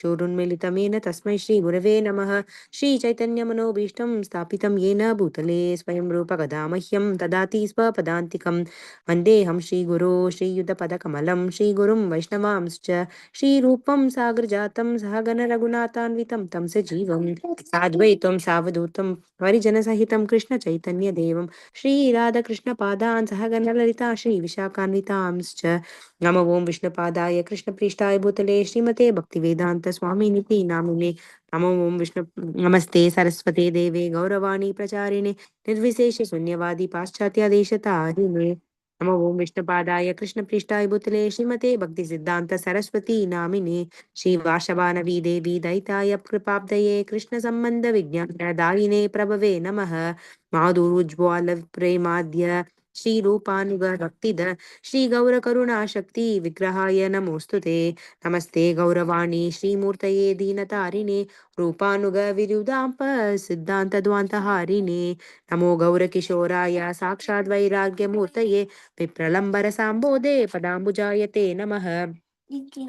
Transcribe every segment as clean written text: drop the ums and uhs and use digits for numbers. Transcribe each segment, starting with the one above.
चोरुन्मिलितमेन तस्मै श्रीगुरवे नमः। श्रीचैतन्यमनोभीष्टं स्थापितं येन भूतले स्वयं रूपकदा मह्यं ददाति स्वपदान्तिकं। वन्देऽहं श्रीगुरो श्रीयुतपदकमलं श्रीगुरुं वैष्णवांश्च श्रीरूपं सागरजातं सहगणरघुनाथान्वितं तं सजीवं साद्वैतं सावधूतं परिजनसहितं कृष्णचैतन्यदेवं श्रीराधकृष्णपादान् सहगणललिता श्रीविशाखान्वितांश्च। नमो ओं विष्णुपादाय कृष्णप्रेष्ठाय भूतले श्रीमते भक्तिवेदांत स्वामिनिति नामिने। नमो ओं विष्णु नमस्ते सरस्वते देवे गौरवाणी प्रचारिणे निर्विशेष शून्यवादी पाश्चात्य देशतारिणे। नमो ओं विष्णुपादाय कृष्णप्रेष्ठाय भूतले श्रीमते भक्ति सिद्धांत सरस्वती नामिने। श्रीवाशवानवी देवी दैताय कृपाब्दये कृष्ण संबंध विज्ञानदायिने प्रभवे नमः। माधुरुज्ज्वल प्रेमाद्य श्रीरूपानुग भक्तिद श्री गौर करुणा शक्ति विग्रहाय नमोस्तुते। नमस्ते गौरवाणी श्रीमूर्तये दीनतारिणे रूपानुग विरुदांप सिद्धांत द्वांतहारिणे। नमो गौर किशोराय साक्षात् वैराग्यमूर्तये विप्रलंबर सांबोधे पदाम्बुजायते नमः।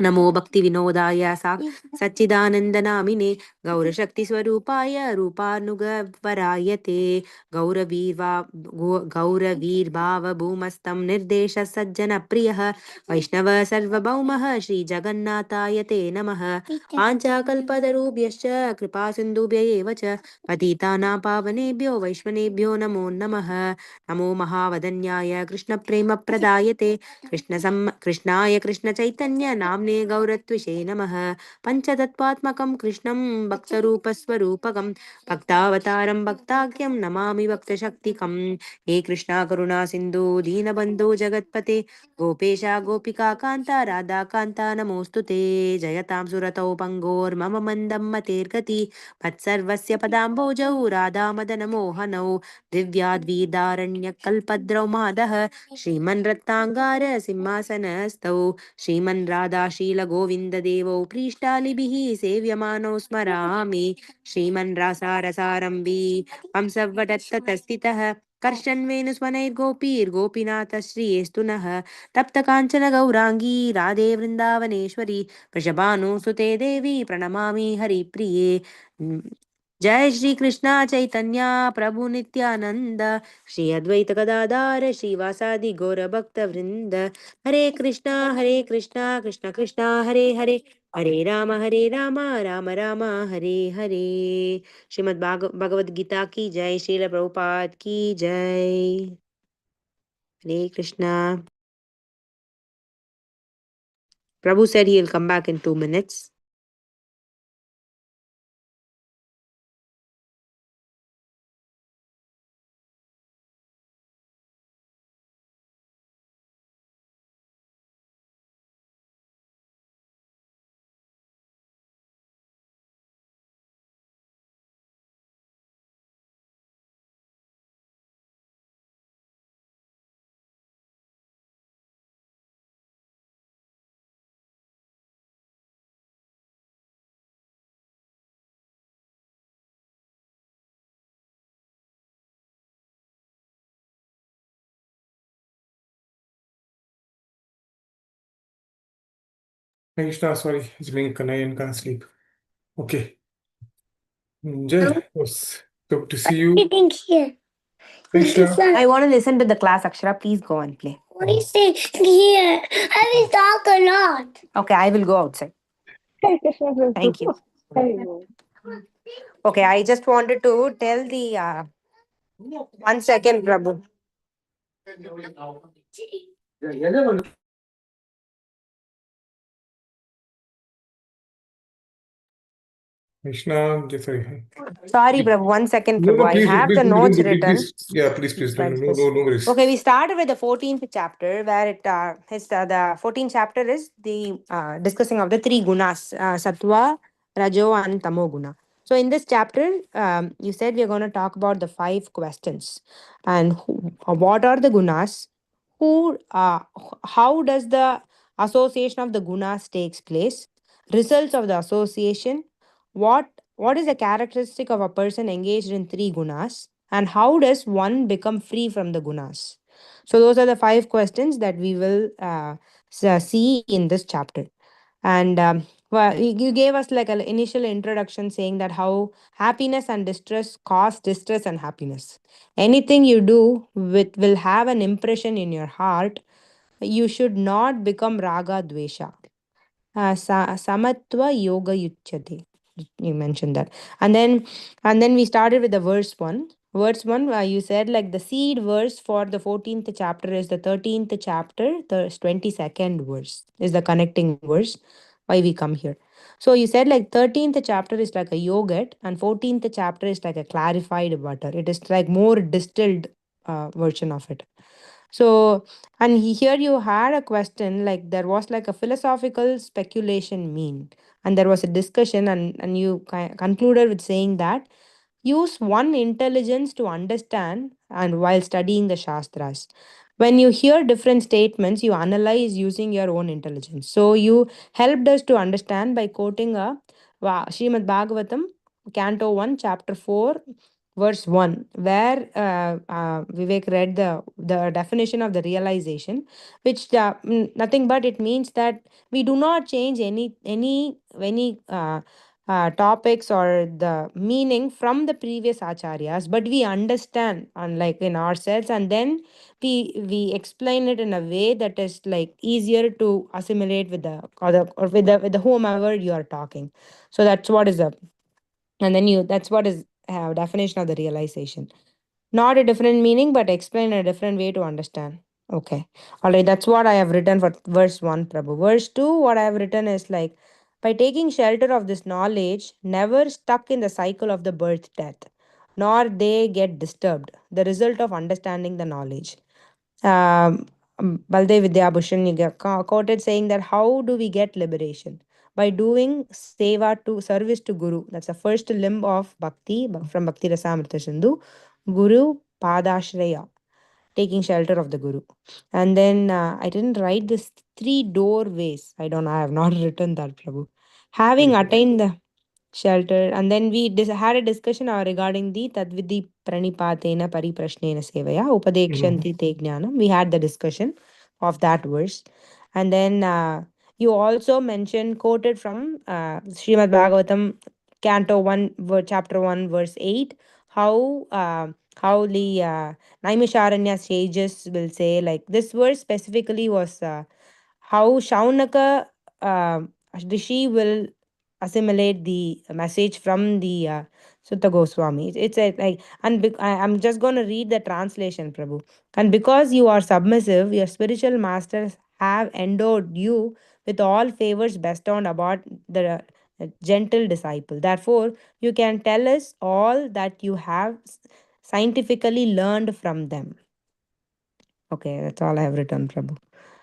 नमो भक्ति विनोदाय सच्चिदानंदनामिने गौरशक्ति स्वरूपाय रूपानुगवरायते। गौरवीर्भाव भूमस्तं निर्देश सज्जन प्रियः वैष्णव सर्वभौमः श्रीजगन्नाथाय ते नमः। पाञ्चाकल्पतरुभ्यश्च कृपा सिन्धुभ्य एव च पतितानां पावनेभ्यो वैष्णवेभ्यो नमो नमः। नमो महावदन्याय कृष्णप्रेमप्रदायते कृष्णाय कृष्णचैतन्य नाम्ने गौरत्विषे नमः। पञ्चतत्त्वात्मकं कृष्णं भक्तरूपस्वरूपकं भक्तावतारं भक्ताख्यं नमामि भक्तशक्तिकम्। हे कृष्णा करुणा सिन्धु दीनबन्धु जगत्पते गोपेशा गोपिका कान्ता राधा कान्ता नमोऽस्तुते। जयतां सुरतौ पङ्गोर्मम मन्दं मतेर्गति मत्सर्वस्य पदाम्बोजौ राधा मदन मोहनौ दिव्याद्वीदारण्यकल्पद्रौ मादः श्रीमन् रत्नाङ्गार सिंहासनस्थौ श्रीमन् राधाशीलगोविन्ददेवौ प्रीष्टालिभिः सेव्यमानौ स्मरामि। श्रीमन् रासारसारम्भी हंसवटत्ततस्थितः कर्षन्वेणुस्वनैर्गोपीर्गोपीनाथ श्रियेस्तु नः। तप्तकाञ्चन गौराङ्गी राधे वृन्दावनेश्वरी वृषभानुसुते देवी प्रणमामि हरिप्रिये। जय श्री कृष्णा चैतन्य प्रभु नित्यानंद श्री अद्वैत गदाधार श्रीवासादि गौर भक्त वृंद। हरे कृष्णा कृष्ण कृष्णा हरे हरे हरे राम राम राम हरे हरे। श्रीमद् भगवद गीता की जय। श्रील प्रभुपाद की जय। हरे Krishna. Prabhu said he'll come back in 2 minutes. Krishna, sorry, it's been Kanayan can't sleep. Okay. Jay, was good to see you. Sitting here. Krishna. I want to listen to the class, Akshara. Please go and play. Oh. Please stay here. I will talk a lot. Okay, I will go outside. Thank you. Okay, I just wanted to tell the 1 second, Prabhu. Krishna, Sorry, Prabhu. 1 second, Prabhu. No, I please, have please, the please, notes please, written. please. Yeah, please, please. No, But no, no, no worries. Okay, we started with the 14th chapter, where the 14th chapter is the discussing of the three gunas, sattva, rajo, and tamo guna. So in this chapter, you said we are going to talk about the 5 questions, and what are the gunas, how does the association of the gunas takes place, results of the association, what what is the characteristic of a person engaged in 3 gunas, and how does one become free from the gunas? So, those are the 5 questions that we will see in this chapter. And Well, you gave us like an initial introduction saying that how happiness and distress cause distress and happiness. Anything you do with will have an impression in your heart. You should not become raga dvesha. Samatva yoga yuchyate. You mentioned that. And then we started with the verse 1. Verse 1, you said like the seed verse for the 14th chapter is the 13th chapter, the 22nd verse is the connecting verse. Why we come here. So you said like 13th chapter is like a yogurt and 14th chapter is like a clarified butter. It is like more distilled version of it. So, and here you had a question like there was like a philosophical speculation mean, and there was a discussion, and you concluded with saying that use one intelligence to understand and while studying the Shastras. When you hear different statements, you analyze using your own intelligence. So you helped us to understand by quoting a Srimad Bhagavatam, Canto 1, Chapter 4, verse 1, where Vivek read the definition of the realization, which nothing but it means that we do not change any topics or the meaning from the previous acharyas, but we understand unlike in ourselves, and then we explain it in a way that is like easier to assimilate with the other or with the whomever you are talking. So that's what is the and then you that's what is definition of the realization, not a different meaning, but explain a different way to understand. Okay. All right. That's what I have written for verse 1, Prabhu. Verse 2, what I have written is like, by taking shelter of this knowledge, never stuck in the cycle of the birth death, nor they get disturbed. The result of understanding the knowledge. Baldev Vidyabhushan quoted saying that how do we get liberation? By doing seva to service to Guru. That's the first limb of Bhakti from Bhakti Rasamrita Sindhu. Guru Padashraya, taking shelter of the Guru. And then I didn't write this three doorways. I don't know, I have not written that, Prabhu. Having Mhm. attained the shelter, and then we had a discussion regarding the Tadvidi Pranipatena Pariprashnena Sevaya Mhm. Upadekshanti Te Jnanam. We had the discussion of that verse. And then you also mentioned, quoted from Srimad Bhagavatam, Canto 1, Chapter 1, verse 8, how the Naimisharanya sages will say, like this verse specifically was how Shaunaka Rishi will assimilate the message from the Sutta Goswami. It's a, like, and I'm just going to read the translation, Prabhu. And because you are submissive, your spiritual masters have endowed you with all favors bestowed about the gentle disciple. Therefore, you can tell us all that you have scientifically learned from them. Okay, that's all I have written, Prabhu.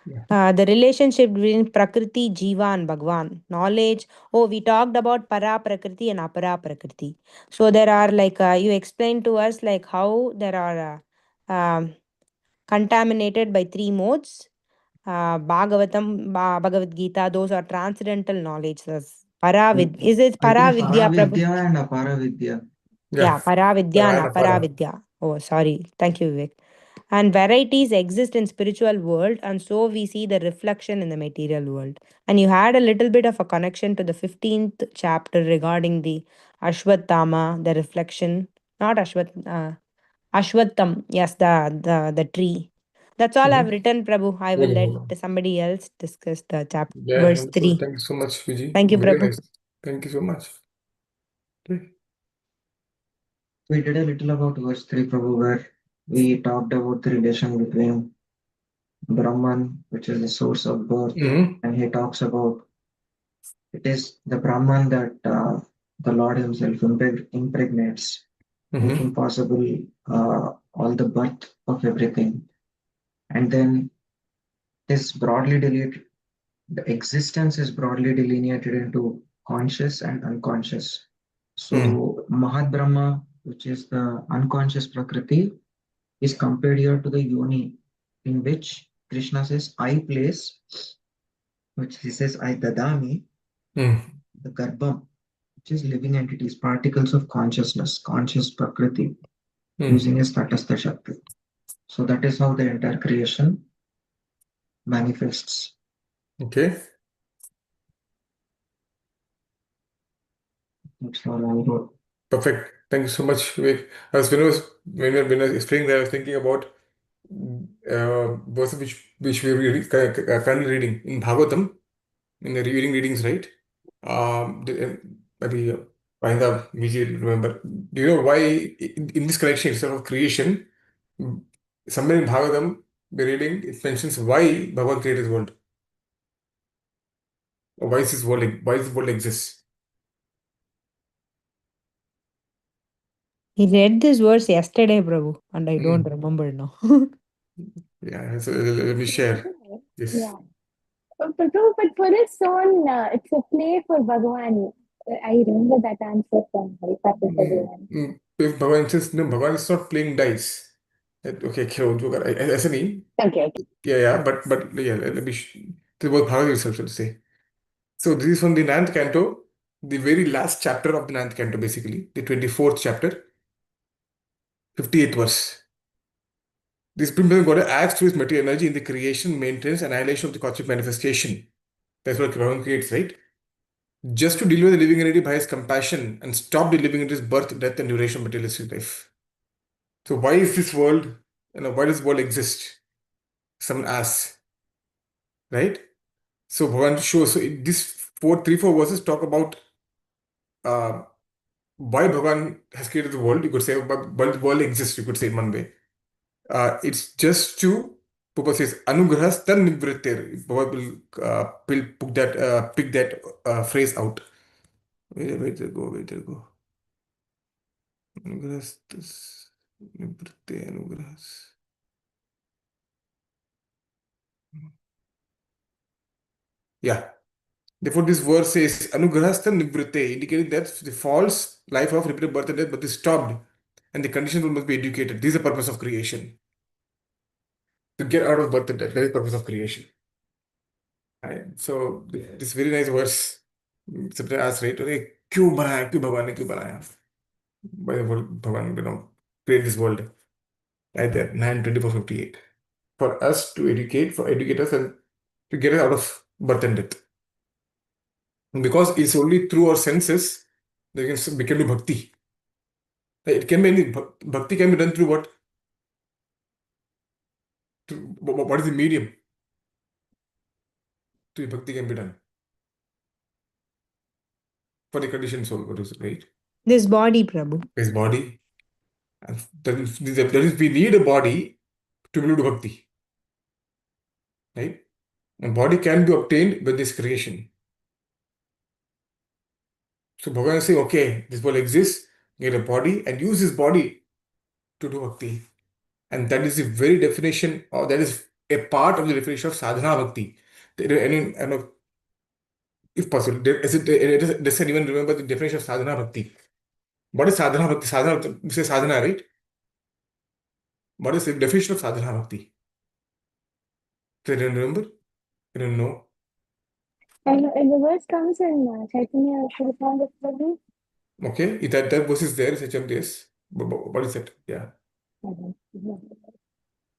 Yeah. The relationship between Prakriti, Jiva, and Bhagwan. Knowledge. Oh, we talked about Para Prakriti and Apara Prakriti. So there are like, you explained to us like how there are contaminated by three modes. Bhagavatam, Bhagavad Gita, those are transcendental knowledge. Is it I think Paravidya, Prabhu? Paravidya and Aparavidya. Yeah. Yeah, Paravidya and Para, para. Aparavidya. Oh, sorry. Thank you, Vivek. And varieties exist in spiritual world, and so we see the reflection in the material world. And you had a little bit of a connection to the 15th chapter regarding the Ashwatthama, the reflection, not Ashwattham, yes, the tree. That's all I've Mhm. written, Prabhu. I will Good, let good. somebody else discuss the Yeah, verse 3. thank you so much, Viji. Thank you, Very Prabhu. nice. Thank you so much. Okay. We did a little about verse 3, Prabhu, where we talked about the relation between Brahman, which is the source of birth, Mm-hmm. and he talks about it is the Brahman that the Lord Himself impregnates, Mm-hmm. making possible all the birth of everything. And then this broadly delineated, the existence is broadly delineated into conscious and unconscious. Mm. So Mahat Brahma, which is the unconscious Prakriti, is compared here to the yoni, in which Krishna says, I place, which he says, I dadami, Mm. the garbham, which is living entities, particles of consciousness, conscious Prakriti, Mm. using his Tatastha Shakti. So that is how the entire creation manifests. Okay. That's all good. Perfect. Thank you so much, Vivek. When I was explaining that, I was thinking about verse which we are currently reading in Bhagavatam, in the reading readings, right? Maybe Painda, Vijay, remember. Do you know why in this connection instead of creation, mm, somewhere in Bhagavatam, the reading, it mentions why Bhagavan created the world, or why this world exists. He read this verse yesterday, Prabhu, and I don't Mm. remember now. Yeah, so let me share this. Yeah. But for a song, it's a play for Bhagwan. I remember that answer from Haripati Bhagwan. If Bhagavan says, no, Bhagavan is not playing dice. Okay, खेलो जो कर ऐसा नहीं. Okay. Yeah, but yeah, let me. This was Bhagavad itself, so to say. So this is from the ninth canto, the very last chapter of the ninth canto, basically, the 24th chapter, 58th verse. This Brahman God acts through his material energy in the creation, maintenance, and annihilation of the cosmic manifestation. That's what Bhagavan creates, right? Just to deliver the living entity by his compassion and stop the living entity's birth, death, and duration of materialistic life. So why is this world, why does the world exist? Someone asks, right? So Bhagavan shows, so these four verses talk about uh, why Bhagavan has created the world. You could say why the world exists, you could say in one way. It's just to, Prabhupada says, anugrahas tan nivrittir. Bhagavan will pick that phrase out. Where did it go? Where did it go? Anugrahas nivritte anugrahas. Yeah. Therefore, this verse says anugrahastha nivritte, indicating that the false life of repeated birth and death but is stopped, and the conditions must be educated. This is the purpose of creation. To get out of birth and death, that is the purpose of creation. Right? So this very nice verse. Sometimes ask, right? "अरे, क्यों भगवान ने क्यों बनाया? Why the world, भगवान, create this world?" Right there, 9:24:58. For us to educate us and to get us out of birth and death. Because it's only through our senses that we can do bhakti. It can be any bhakti can be done through what? What is the medium to bhakti can be done for the conditioned soul? What is it, right? This body, Prabhu. His body. And that is we need a body to be able to do bhakti, right? And body can be obtained with this creation. So Bhagavan is saying, okay, this world exists, get a body and use this body to do bhakti. And that is the very definition, or that is a part of the definition of sadhana bhakti. If possible, doesn't even remember the definition of sadhana bhakti. What is sadhana bhakti? Sadhana, you say sadhana, right? What is the definition of sadhana bhakti? They don't remember? They don't know. And the verse comes in Chaitanya Charitamrita Prabhu. Okay, if that verse is there, it's HMDS. What is it? Yeah.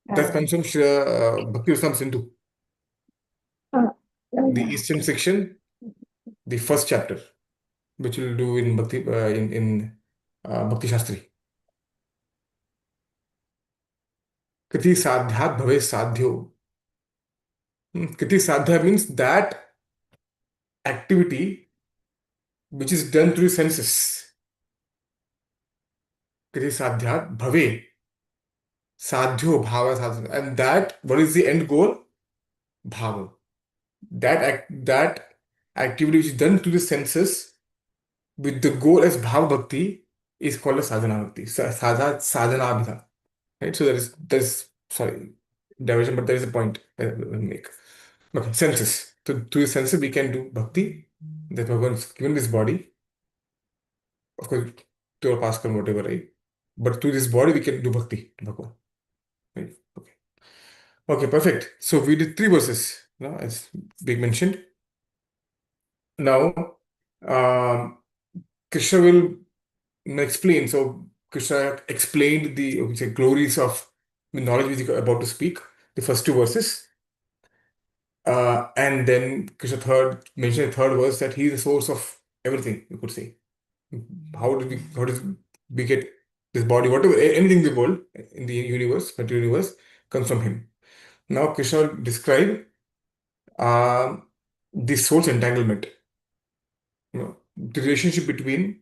That comes from Bhakti Rasam Sindhu, the Eastern section, the first chapter, which we'll do in Bhakti in Bhakti Shastri. Kriti sadhyat bhave sadhyo. Kriti sadhya means that activity which is done through senses. Kriti sadhyat bhave sadhyo bhava sadhya. And that, what is the end goal? Bhava. That activity which is done through the senses with the goal as bhava bhakti is called as sadhana bhakti. Sadhana abhidha. Right? So there is sorry, diversion, but there is a point that we'll make. Okay, senses. So through the senses we can do bhakti. That Bhagavan has given this body, of course, to our past karma, whatever, right? But through this body we can do bhakti to Bhagavan. Right? Okay. Okay, perfect. So we did three verses, as Big mentioned. Now, Krishna will explain. So Krishna explained the glories of the knowledge which he about to speak, the first two verses. And then Krishna mentioned the third verse that he is the source of everything, you could say. how does we get this body, whatever, anything in the world, in the universe, material universe, comes from him. Now Krishna will describe the soul's entanglement, the relationship between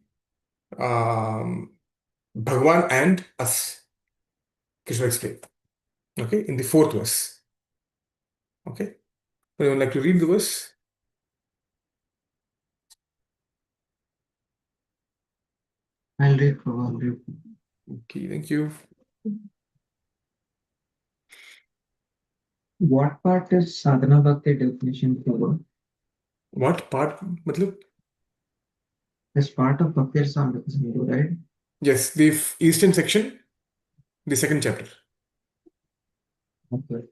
um, Bhagwan and us. Krishna will explain. Okay, in the fourth verse. Okay, would you like to read the verse? I'll read probably. Okay, thank you. What part is sadhana bhakti definition cover? What part? Matlab? This part of Bhakti Rasamrita Sindhu, right? Yes, the eastern section, the second chapter. Okay.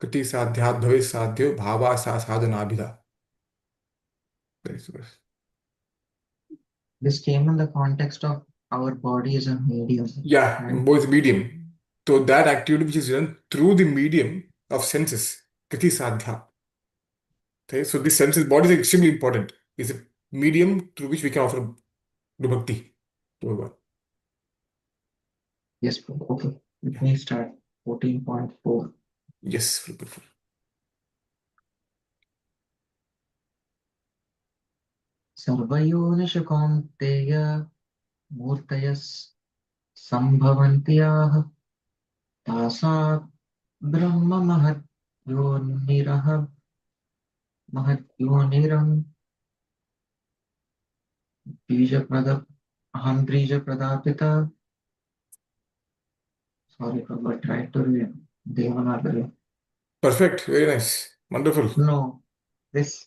Kriti sadhyat bhave sadhyo bhava sa sadhanabhida. That is the verse. This came in the context of our body is a medium. Yeah, Right? both medium. So that activity which is done through the medium of senses, Kriti sadhya. Okay, so this senses body is extremely important. It's a medium through which we can offer do bhakti to Bhagavan. Yes, okay. Let Yeah. me start 14.4. Yes, Prabhu. सर्वयोनिषु कौन्तेय मूर्तयः सम्भवन्त्याः तासात् ब्रह्म महद्योनिरहं बीजप्रद अहं बीजप्रदापिता. Sorry, Prabhu, I tried to read Devanagari. Perfect, very nice, wonderful. No, this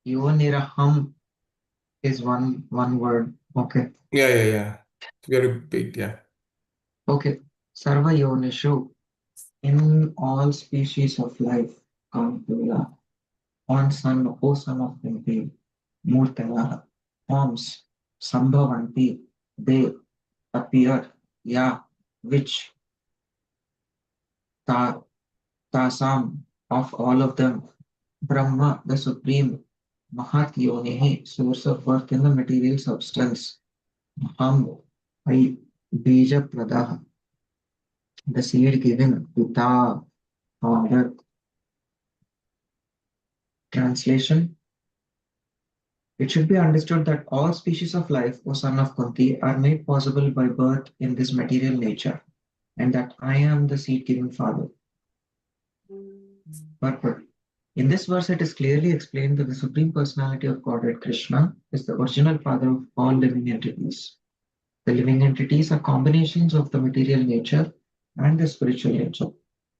Yoniraham is one word. Okay. Yeah. Very big, yeah. Okay. Sarva Yonishu, in all species of life, Kauntuya, on son, O son of Kunti, Murtaya, forms, Sambhavanti, they appear, ya, which, ta, tasam, of all of them, Brahma, the supreme, Mahat Yonihi, source of birth in the material substance, Maham, I, Bija Pradaha, the seed given, Pita, father. Translation: it should be understood that all species of life, O son of Kunti, are made possible by birth in this material nature, and that I am the seed-giving father. Purport. In this verse, it is clearly explained that the Supreme Personality of Godhead, Krishna, is the original father of all living entities. The living entities are combinations of the material nature and the spiritual nature.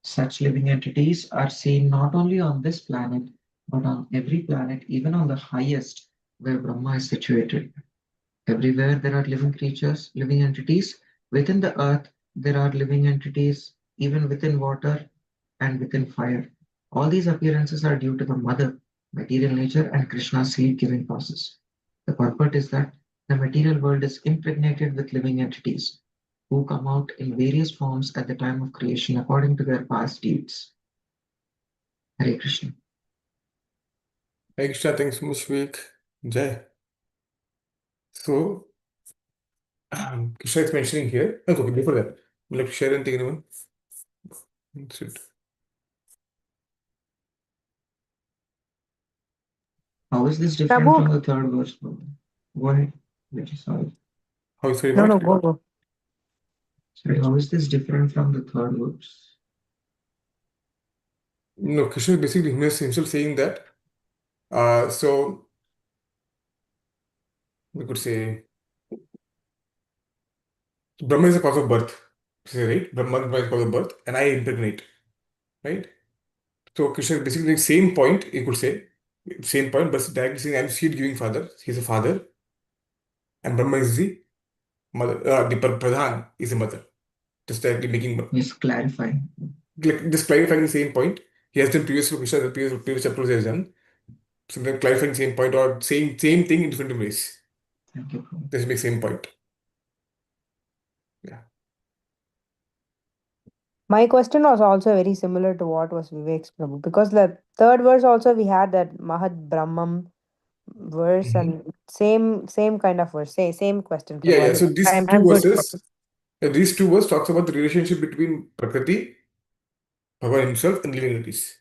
Such living entities are seen not only on this planet, but on every planet, even on the highest, where Brahma is situated. Everywhere there are living creatures, living entities. Within the earth, there are living entities, even within water and within fire. All these appearances are due to the mother, material nature, and Krishna's seed giving process. The purport is that the material world is impregnated with living entities who come out in various forms at the time of creation according to their past deeds. Hare Krishna. Hare Krishna, thanks so much, Vivek. Jai. So, Krishna is mentioning here. Oh, okay, before that, would you like to share anything, anyone? That's it. How is this different Prabhu, from the third verse? Go ahead. Sorry. How is no, what? go. Sorry, how is this different from the third verse? No, Krishna is basically himself saying that. So we could say Brahma is the cause of birth. Say, right? Brahma is the cause of birth, and I impregnate. Right? So Krishna is basically the same point, you could say. Same point, but directly saying I'm seed giving father. He's a father, and Brahma is the mother. The Pradhan is the mother. Just directly making Just clarifying. just clarifying the same point. He has done previously, Krishna, the previous chapters he has done. So they're clarifying the same point or saying same thing in different ways. Thank you. Just make same point. Yeah. My question was also very similar to what was Vivek's, Prabhu, because the third verse also we had that Mahad Brahmam verse Mhm. and same kind of verse, same question, Yeah, Prabhu. yeah. So these two I'm good. verses, these two verses talks about the relationship between Prakriti, Bhagavan himself, and living entities.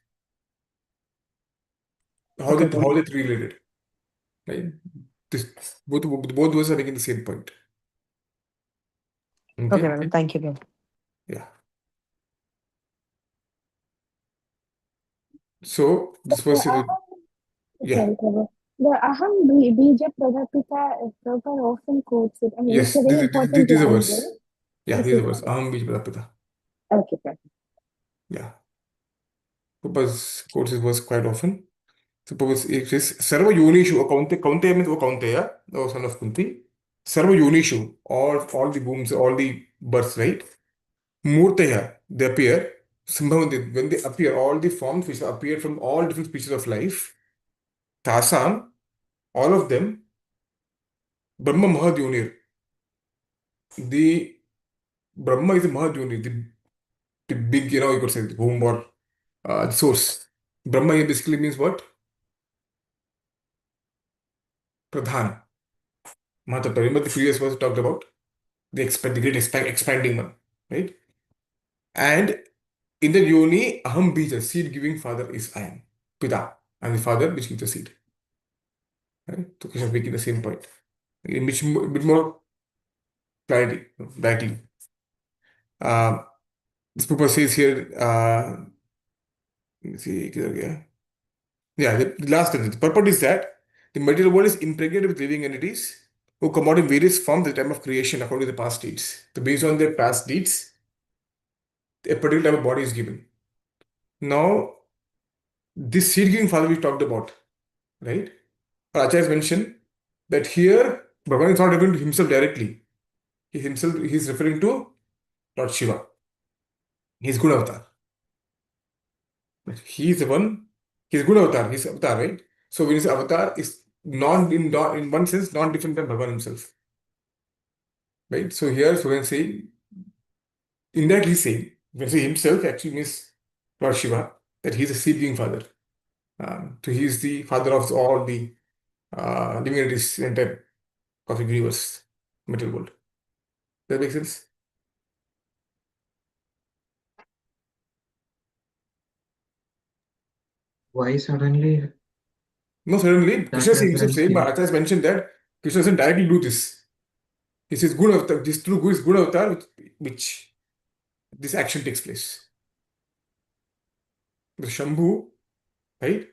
How Okay, they how Prabhu. they related, right? This both verses are making the same point. Okay, Okay. madam. Thank you, Prabhu. Yeah. So this The was yeah. sorry, Prabhu. The Bija Pradapita Prabhupada often quotes it. I mean, it's Yes. a very important This is a line, verse. right? Yeah, This this is is a verse. Aham Bij Pradapita. okay, Prabhu. Yeah. Purpose quotes this verse quite often. Suppose it says Sarva Yonishu, Kaunteya means O Kaunteya, the son of Kunti. Sarva Yonishu, all the wombs, all the births, right? Murtaya, they appear. Sambhavanti, when they appear, all the forms which appear from all different species of life, Tasam, all of them, Brahma Mahadhyonir. The Brahma is the Mahadhyonir, the big, you could say, the womb or the source. Brahma here basically means what? Pradhan. Mahatattva. Remember the previous verse talked about? The great expanding one, right? And in the yoni, aham bija, seed giving father is I am. Pita. And the father which gives the seed. Right? So Krishna is making the same point. In which bit more clarity, directly. Uh, this purpose says here, let me see, yeah, the last sentence. The purport is that the material world is impregnated with living entities who come out in various forms at the time of creation according to the past deeds. So based on their past deeds, a particular type of body is given. Now, this seed giving father we talked about, right? Acharya has mentioned that here Bhagavan is not referring to himself directly. He's referring to Lord Shiva. He's good avatar. He's the one, he's good avatar, he's avatar, right? So when you say avatar, is in one sense not different than Bhagavan himself. Right? So here so when say indirectly saying, when say himself actually means Lord Shiva, that he's a seed giving father. So he's the father of all the living entities in the of the universe, material world. Does that make sense? Why suddenly No, certainly. that Krishna himself reference saying, but came? Acharya has mentioned that Krishna doesn't directly do this. He says, good avatar, this through good avatar, which this action takes place. The Shambhu, right?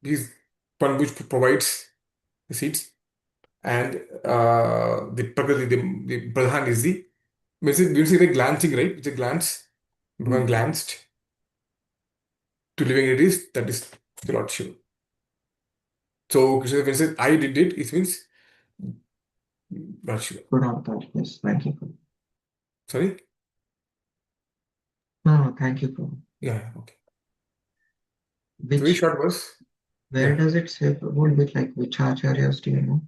He's one which provides the seeds, and the Prakriti, the Pradhan is the when you say like glancing, right? It's a glance. Bhagavan glanced to living entities, that is the Lord Shiva. So Krishna, when he says, I did it means Lord Shiva. Good avatar. Yes, thank you. Prabhu. Sorry? No, thank you, Prabhu. Yeah, okay. It's a very Which, short verse. where Yeah. does it say, Prabhu, with like which acharyas do you know?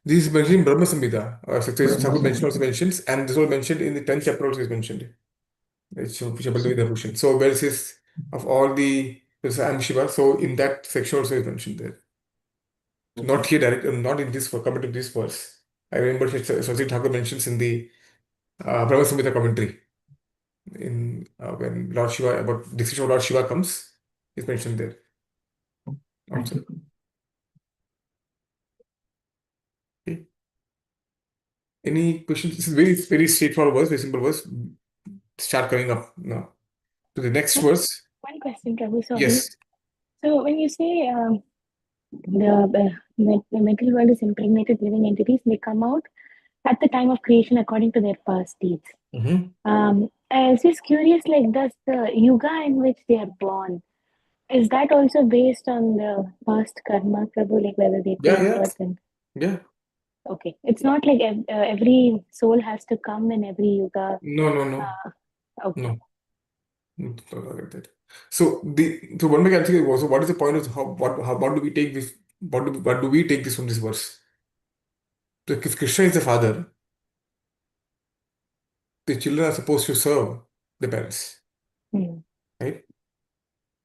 This is mentioned in Brahma Samhita. Success Brahma Thakur mentioned also Samhita. mentions, and this was mentioned in the 10th chapter also is mentioned. It's So, Shabbaldevi Bhushan. So where it says of all the there's I am Shiva, so in that section also is mentioned there. So not okay. here direct, not in this coming to this verse. I remember Sasi Thakur mentions in the Brahma Samhita commentary in when Lord Shiva about description of Lord Shiva comes, is mentioned there Thank also. you, Prabhu. Okay. Any questions? This is very straightforward verse, very simple verse. Start coming up now. To the next verse. One question, Prabhu, sorry. Yes. So when you say the mental world is impregnated living entities, they come out at the time of creation according to their past deeds. Mm-hmm. I was just curious, like, does the yuga in which they are born, is that also based on the past karma, Prabhu, like whether they Yeah, take yeah, birth and yeah. okay, it's not like every soul has to come in every yuga. No, no, no, Okay. no. Not like that. So one way actually was, so what is the point of what do we take this? What do we take this from this verse? So if Krishna is the father, the children are supposed to serve the parents, Hmm. right?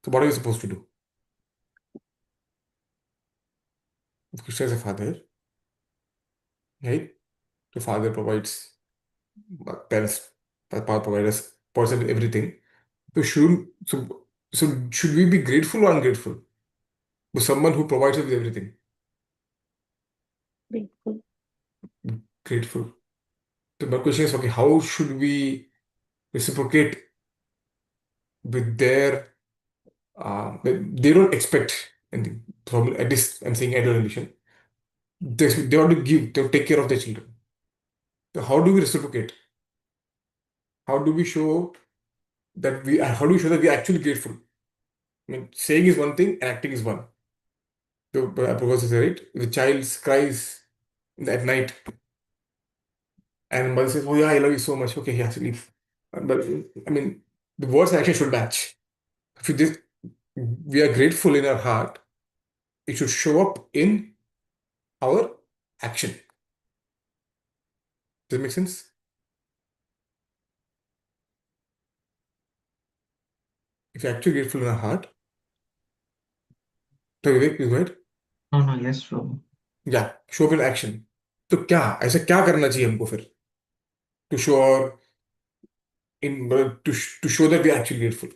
So what are you supposed to do? Krishna is a father, right? The father provides, parents, father provides person everything. So should we be grateful or ungrateful to someone who provides us with everything? Grateful. Grateful. So my question is, okay, how should we reciprocate with their, they don't expect anything from, at least I'm saying adult condition. They want to give, they take care of their children. So how do we reciprocate? How do we show how do we show that we are actually grateful? I mean, saying is one thing, acting is one. So, Prabhupada says, right? The child cries at night, and mother says, "Oh yeah, I love you so much." Okay, he has to leave. But I mean, the words and action should match. If we are grateful in our heart, it should show up in our action. Does that make sense? If you're actually grateful in our heart, so Vivek, please go ahead. No, yes, Prabhu. Yeah, show up in action. तो क्या ऐसा क्या करना चाहिए हमको फिर to show our to show that we are actually grateful?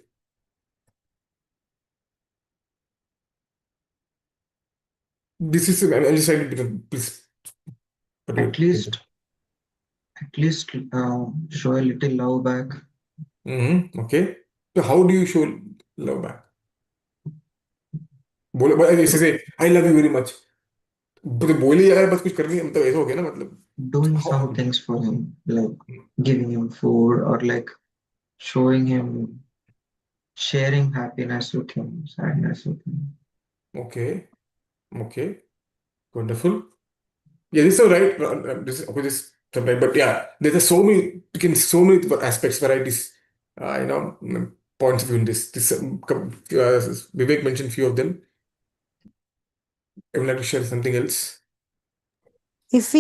This is I'm just trying to please. At least show a little love back. Okay. So how do you show love back? ऐसे से I love you very much. बोले यार बस कुछ करनी है मतलब ऐसा हो गया ना मतलब. Doing How- some things for him, like giving him food or like showing him, sharing happiness with him, sadness with him. Okay. Okay. Wonderful. Yeah, this is all right. This is okay. This sometimes, but yeah, there's so many aspects, varieties, points of view in this. Vivek mentioned few of them. I would like to share something else. If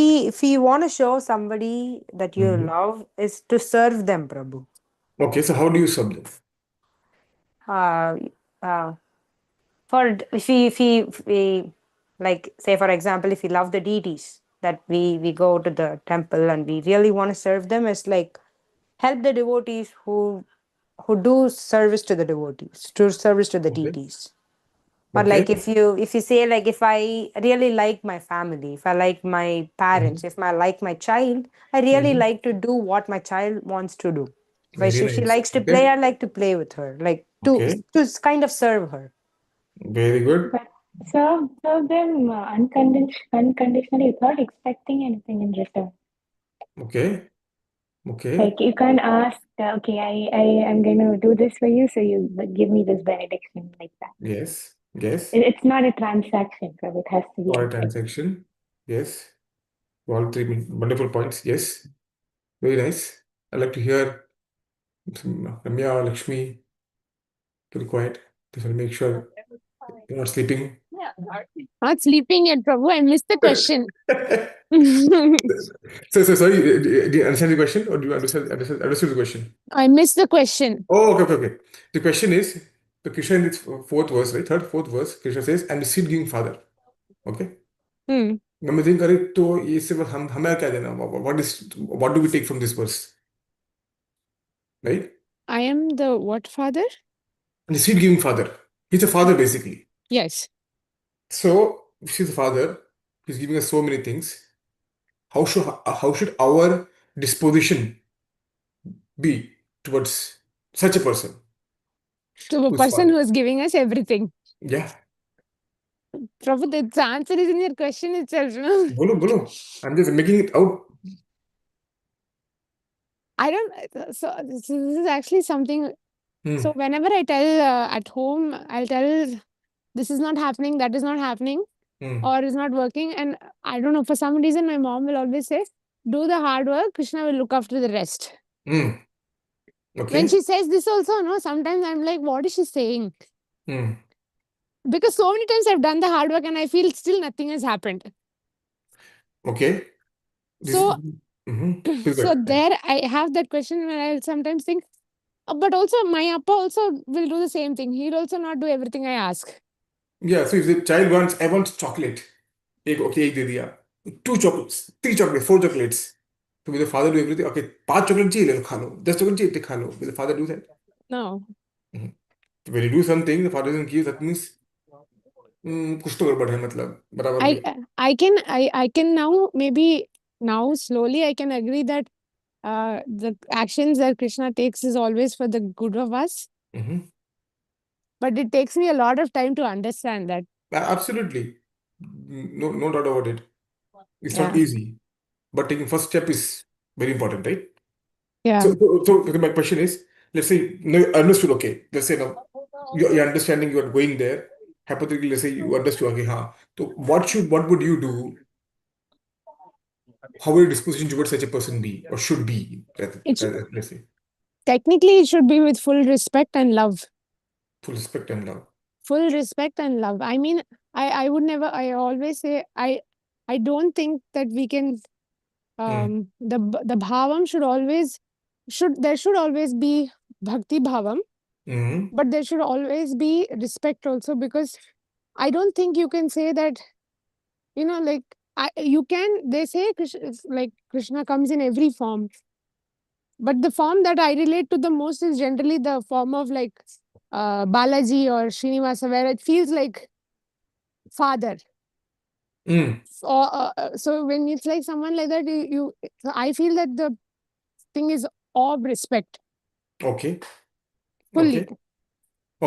we want to show somebody that you Mhm. love is to serve them, Prabhu. Okay, so how do you serve them? Uh, uh, if we like, say for example, if we love the deities, that we go to the temple and we really want to serve them, is like help the devotees who do service to the devotees, to service to the Okay. deities. Or Okay. like if you say, like, if I really like my family, if I like my parents, if I like my child, I really Mhm. like to do what my child wants to do. Very If she nice. likes to play, Okay. I like to play with her, like Okay. to kind of serve her. Very good. But serve them unconditionally without expecting anything in return. Okay. Okay. Like you can't ask, okay, I am going to do this for you, so you give me this benediction like that. Yes. Yes. It's not a transaction, so it has to be Or a unconditional. transaction. Yes. All three wonderful points. Yes. Very nice. I'd like to hear Ramya or Lakshmi to be quiet. Just want to make sure you're not sleeping. Not sleeping yet, Prabhu. I missed the question. So sorry, do you understand the question or do you understand the question? I missed the question. Oh, okay. The question is, the Krishna in its fourth verse, right? Fourth verse, Krishna says, "I'm the seed-giving father." Okay. Hmm. When we think, अरे तो ये सिर्फ हम हमें क्या देना? What do we take from this verse, right? I am the what father? The seed-giving father. He's a father basically. Yes. So if he's a father, he's giving us so many things. How should our disposition be towards such a person To a who's person father? who is giving us everything. Yeah, Prabhu, the answer is in your question itself. No? bolo. I'm just making it out. I don't. So this is actually something. Hmm. So whenever I tell at home, I'll tell this is not happening, that is not happening, Hmm. or is not working. And I don't know, for some reason, my mom will always say, do the hard work, Krishna will look after the rest. Hmm. When Okay. she says this also, no, sometimes I'm like, what is she saying? Hmm. Because so many times I've done the hard work and I feel still nothing has happened. Okay. So, Please go so ahead. there I have that question where I'll sometimes think, but also my appa also will do the same thing. He'll also not do everything I ask. Yeah. So if the child wants, I want chocolate. एक दे दिया, 2 chocolates, 3 chocolates, 4 chocolates. So will the father do everything? Okay, 5 chocolate चाहिए ले लो खा लो, 10 chocolate चाहिए तो खा लो. Will the father do that? No. Mhm. When you do something, the father doesn't give. That means कुछ तो गड़बड़ है, मतलब बराबर नहीं. I can now, maybe now slowly I can agree that the actions that Krishna takes is always for the good of us. Mhm. But it takes me a lot of time to understand that. Absolutely, no doubt about it. It's not Yeah. easy, but taking first step is very important, right? Yeah. So my question is, let's say no, you understood. Okay, let's say now you're understanding. You are going there. Hypothetically, let's say you understood. Okay, huh? So what would you do? How would your disposition towards such a person be, or should be? It Let's say technically it should be with full respect and love. full respect and love. Full respect and love. I mean, I would never, I always say, I don't think that we can, Mm. the bhavam there should always be bhakti bhavam, Mm. but there should always be respect also, because I don't think you can say that, like, they say Krishna comes in every form, but the form that I relate to the most is generally the form of like Balaji or Srinivasa, where it feels like father. Mm. So when it's like someone like that, I feel that the thing is of respect Okay. fully. Okay.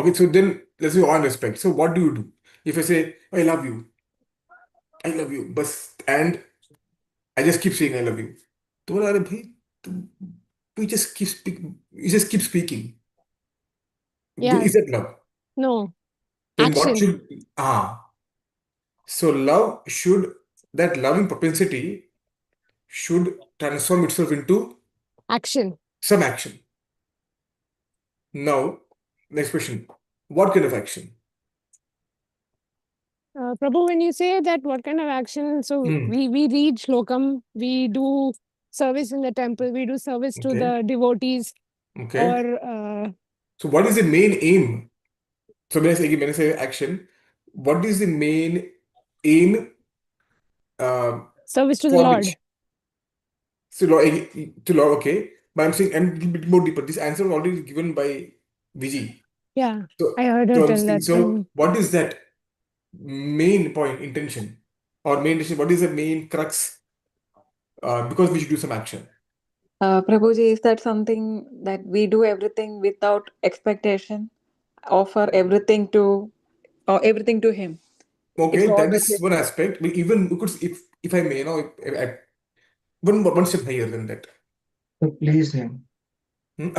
Okay. So then let's say on respect. So what do you do if I say I love you, but and I just keep saying I love you? तो बोला अरे भाई तुम you just keep speaking. You just keep speaking. Yeah, Is that love? no, Then what action, should so love should that loving propensity should transform itself into action. some action. Now, next question. What kind of action? Prabhu, when you say that, what kind of action? So Hmm. we read shlokam, we do service in the temple, we do service to Okay. the devotees, Okay. or So what is the main aim? So when I say action, what is the main aim service to the for Lord. which? So to law, okay. But I'm saying and a little bit more deeper. This answer was already given by Viji. Yeah, So, I heard her so I'm tell saying, that. so what is that main point, intention, or main intention? What is the main crux? Because we should do some action. Prabhuji, is that something that we do everything without expectation, offer everything to him? It's Okay, all that with is his one love. aspect. But even because if I may, one step higher than that. To please him. Hmm,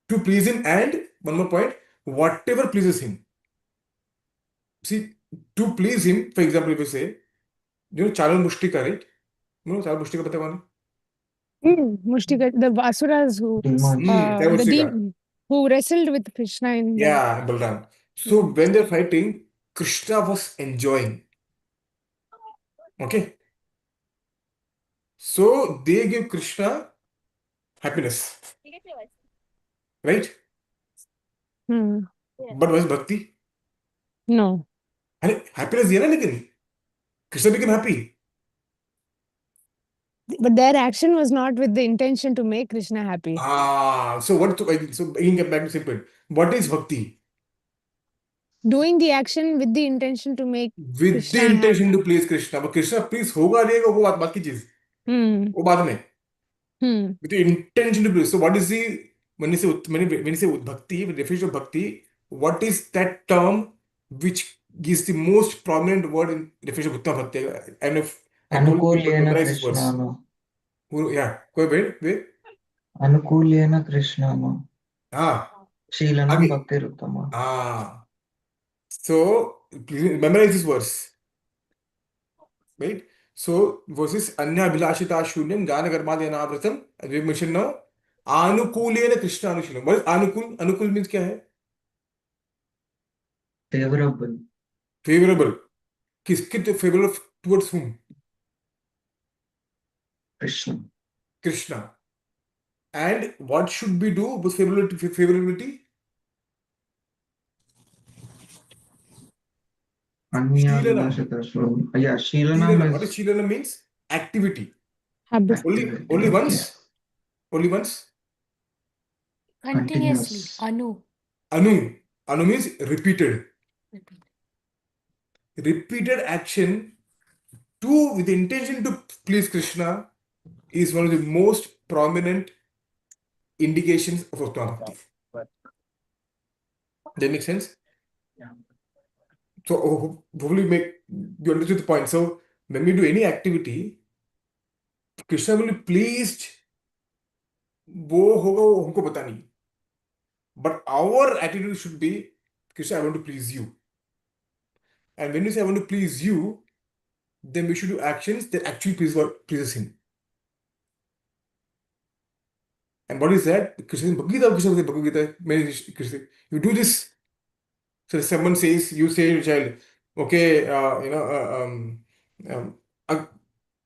to please him, and one more point, whatever pleases him. See, to please him, for example, if you say, Charal Mushtika, right? Charal Mushtika, pata kaun Mushtika, the asuras Demons. Charal Mushtika. who wrestled with Krishna in the. Yeah, Balram. So Mm. when they're fighting, Krishna was enjoying. Okay, so they give Krishna happiness, right? Hmm. But was bhakti? No, अरे happiness दिया ना, लेकिन Krishna became happy. but their action was not with the intention to make Krishna happy. So what? So again, get back to simple. What is bhakti? Doing the action with the intention to make With the Krishna happy. intention to please Krishna. but Krishna please होगा नहीं होगा, वो बात की चीज, Hmm. वो बाद में. Hmm. With the intention to please. So what is the when you say bhakti, with definition of bhakti, what is that term which is the most prominent word in definition of bhakti? And if I told you to Anukulyena memorize this verse, Krishnano. yeah, go wait. Anukulyena Krishnano. Ah, Sheelanam आगे. Bhaktiruttama. So please memorize this verse, right? So verses Anya Abhilashita Shunyam Jnana Karmadya Navratam. We mentioned now. Anukulena Krishna Anushilem. What is Anukul? Anukul means क्या है? Favorable. Favorable. किसके favorable towards whom? Krishna. Krishna. And what should we do with favorability? Anya Sheelanam. Vilashita Shloka. Yeah, Sheelanam Sheelanam. What is is Sheelanam means? Activity. Habit. activity. Only Okay. once? Only once? Continuously. Continuous. Anu. Anu. Anu means repeated. Repeat. Repeated action to with the intention to please Krishna is one of the most prominent indications of Uttama Bhakti. That makes sense? So hopefully you understood the point. So when we do any activity, Krishna will be pleased. वो होगा वो हमको पता नहीं. But our attitude should be, Krishna, I want to please you. And when you say I want to please you, then we should do actions that actually pleases him. And what is that? Krishna in Bhagavad Gita, Krishna says Bhagavad Gita, many Krishna, you do this. So if someone says, you say to your child, okay, uh,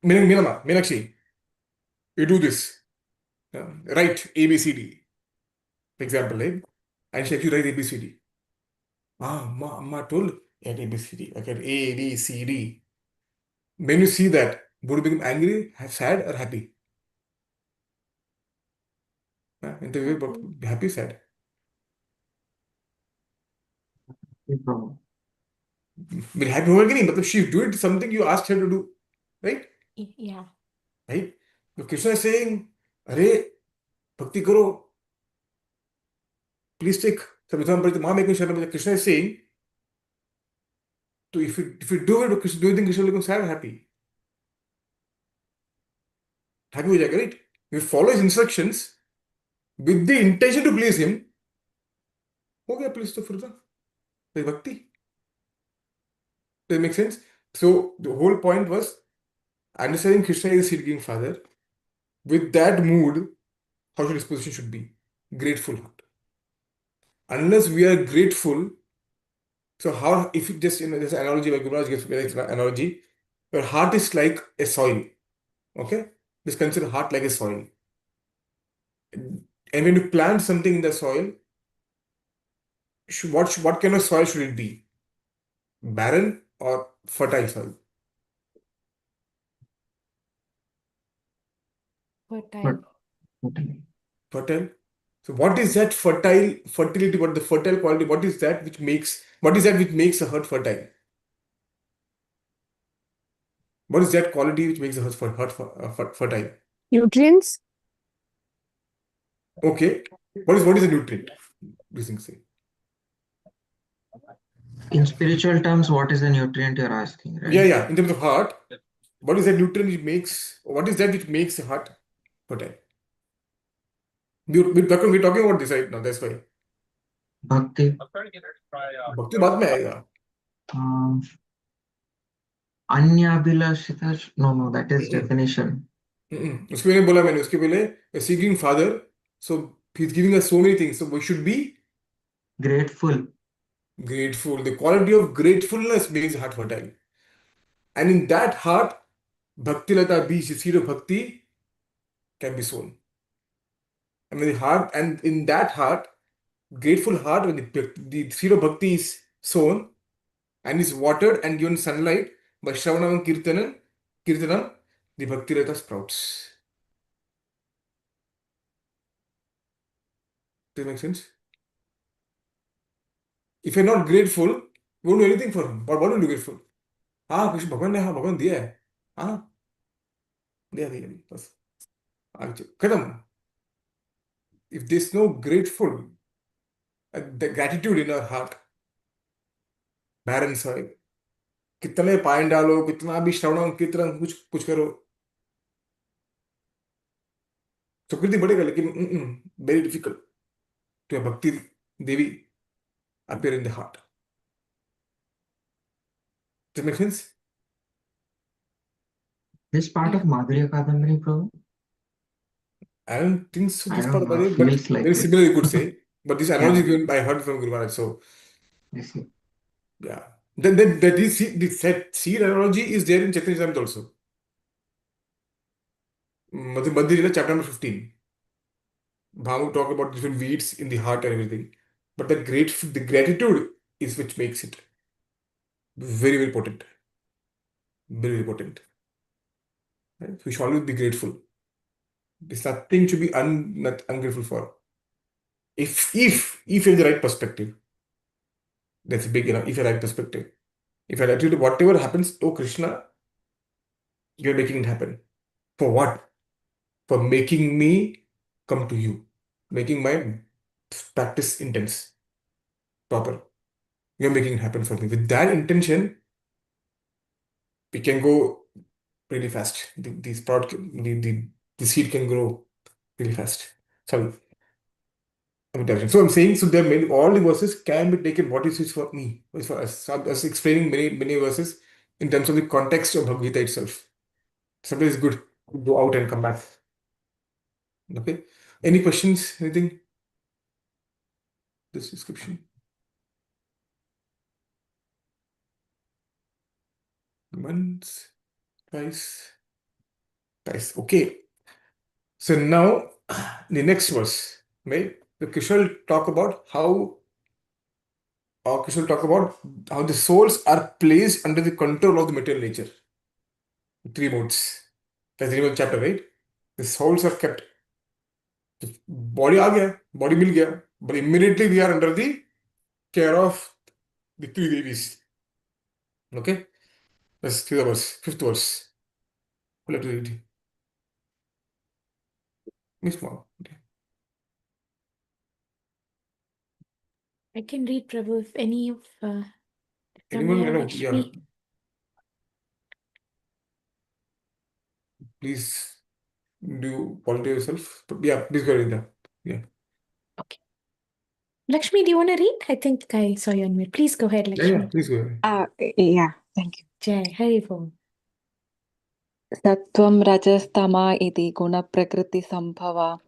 Meenakshi, you do this. Write A, B, C, D. For example, right? And she actually write A, B, C, D. Amma told, at A, B, C, D. Okay, A, B, C, D. When you see that, would you become angry, sad, or happy? In the way, but happy, sad. Prabhu. But happy होगा कि नहीं? मतलब she do it something you asked her to do, right? Yeah. Right? So Krishna is saying, अरे भक्ति करो, please take. Samhita Paritam Mahamekam Sharanam. Krishna is saying, so if you do it, do you think Krishna will become sad or happy? Happy हो जाएगा, right? If you follow his instructions with the intention to please him, हो गया please तो फिर तो भक्ति. Does that make sense? So the whole point was understanding Krishna is a seed-giving father. With that mood, how should his position should be? Grateful heart. Unless we are grateful, so how, if you just, this analogy, like Guruji gives me an analogy, your heart is like a soil. Okay? Just consider heart like a soil. And when you plant something in the soil, what kind of soil should it be? Barren or fertile soil? Fertile. Totally. Fertile. So what is that fertility, what the fertile quality, what is that which makes a heart fertile? What is that quality which makes a heart fertile? Nutrients. Okay. What is a nutrient? These things say. In spiritual terms, what is the nutrient you're asking, right? Yeah. In terms of heart, what is that nutrient what is that which makes a heart fertile? We're talking about this right now, that's why. Bhakti. Bhakti बाद में आएगा. Anya Vilashita. No, that is definition. उसके पहले बोला मैंने, उसके पहले a seeking father, so he's giving us so many things, so we should be Grateful. grateful. The quality of gratefulness makes the heart fertile. And in that heart, Bhakti Lata beach, the seed of Bhakti can be sown. And in that heart, grateful heart, when the seed of Bhakti is sown and is watered and given sunlight by Shravanam and Kirtanam, the Bhakti Lata sprouts. Does that make sense? If you're not grateful, you won't do anything for him. What will you do grateful? Krishna भगवान ने भगवान दिया है. दिया बस खत्म. If there's no grateful, the gratitude in our heart, barren soil, कितने पानी डालो, कितना भी श्रवण कीर्तन कुछ करो, सुकृति बढ़ेगा, लेकिन very difficult to have Bhakti Devi appear in the heart. Does that make sense? This part of Madhurya Kadambari, Prabhu? I don't think so. I This don't part of know, it, but feels like very it. similar you could say. But this analogy Yeah. given I heard from Guru Maharaj. So I see. yeah, then this seed analogy is there in Chaitanya Charitamrita also. Madhya Lila, chapter number 15. Bhamu talk about different weeds in the heart and everything. But the gratitude is which makes it. Very, very potent. Very, very potent. Right? We should always be grateful. There's nothing to be not ungrateful for. If you have the right perspective, that's big enough. If you have the right perspective. If I attitude, whatever happens, oh Krishna, you're making it happen. For what? For making me come to you. Making my practice intense, proper. You're making it happen for me. With that intention, we can go really fast. The seed can grow really fast. Sorry, so I'm saying, so there are many, all the verses can be taken. What is it for me? What is for us? So I'm just explaining many verses in terms of the context of Bhagavad Gita itself. Sometimes it's good to go out and come back. Okay. Any questions? Anything? This description. Once, twice, twice. Okay. So now the next verse, right? The Krishna will talk about how, or Krishna will talk about how the souls are placed under the control of the material nature. Three modes. That's the name of the chapter, right? The souls are kept. Body आ गया, body मिल गया, but immediately we are under the care of the three devis. Okay? Let's see the verse, fifth verse. Let me read. Miss Mom. I can read, Prabhu, if any of Anyone, Ramya or yeah, Lakshmi. please do volunteer yourself. But yeah, please go ahead. Yeah. Okay. Lakshmi, do you want to read? I think I saw you on mute. Please go ahead, Yeah, Lakshmi. please go ahead. Yeah, thank you. Jai, Hari Bol. Sattvam rajastama iti guna prakriti sambhava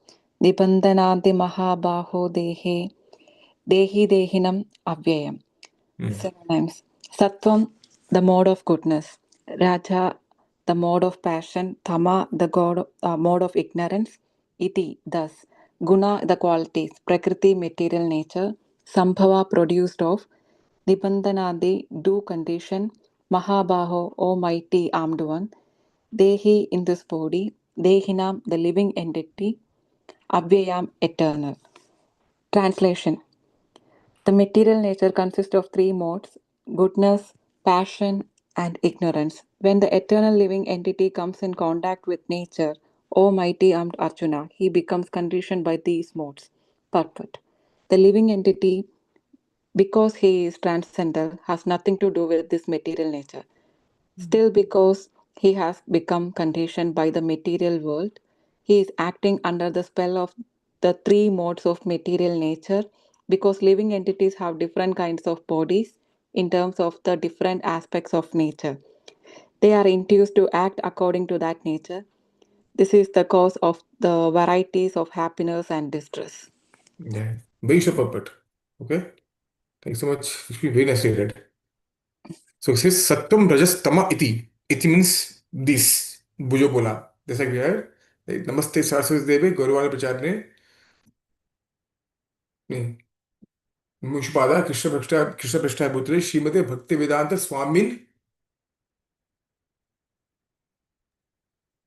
nibandanadi mahabaho dehi dehinam avyayam. Synonyms. Sattvam, the mode of goodness. Raja, the mode of passion. Tama, the mode of ignorance. Iti, thus. Guna, the qualities. Prakriti, material nature. Sambhava, produced of. Nibandanadi, do condition. Mahabaho, O mighty armed one. Dehi, in this body. Dehinam, the living entity. Avyayam, eternal. Translation. The material nature consists of three modes: goodness, passion, and ignorance. When the eternal living entity comes in contact with nature, O mighty armed Arjuna, he becomes conditioned by these modes. Purport. The living entity, because he is transcendental, has nothing to do with this material nature. Still, because he has become conditioned by the material world, he is acting under the spell of the three modes of material nature, because living entities have different kinds of bodies in terms of the different aspects of nature. They are induced to act according to that nature. This is the cause of the varieties of happiness and distress. Yeah. Very short puppet. Okay. Thanks so much. It's been very nicely read. So it says Sattvam Rajas Tama iti. Iti means this. Bujo bola. Just like we had. Like, Namaste Saraswati Deve, Gauruvana Pracharne. Mushpada Krishna Prashta Putre Srimate Bhakti Vedanta Swamin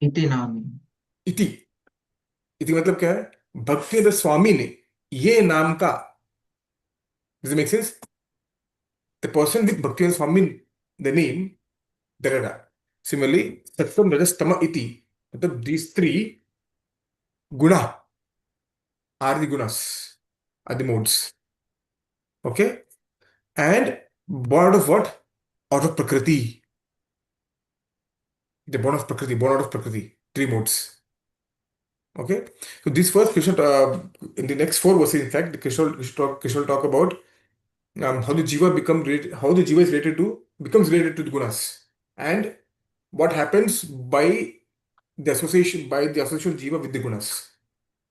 इति नाम इति. इति मतलब क्या है? भक्ति वेदांत स्वामी ने ये नाम का. Does it make sense? The person with Bhakti Vedanta Swami, the name, da. Similarly, Sattvam Rajas Tama iti. मतलब these three guna are the gunas, are the modes. Okay? And born out of what? Out of Prakriti. The born of Prakriti, born out of Prakriti. Three modes. Okay? So this first Krishna, in the next four verses, in fact, Krishna will talk about how the jiva how the jiva is becomes related to the gunas. And what happens by the association of jiva with the gunas.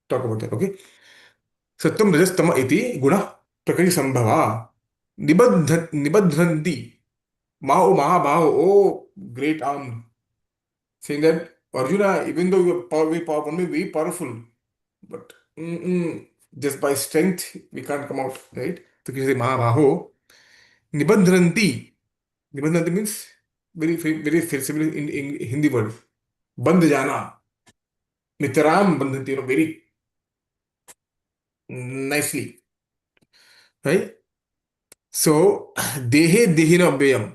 Talk about that, okay? Satyam rajastama iti guna prakriti sambhava nibadhanti Mao Mahabaho, oh great arm, saying that Arjuna, even though you are very powerful, but just by strength we can't come out, right? So you say Mahabaho, Nibandhanti, Nibandhanti means very similar in Hindi word. Bandh jana. Nitram bandhanti, very nicely. Right? So, dehe dehina abhyayam.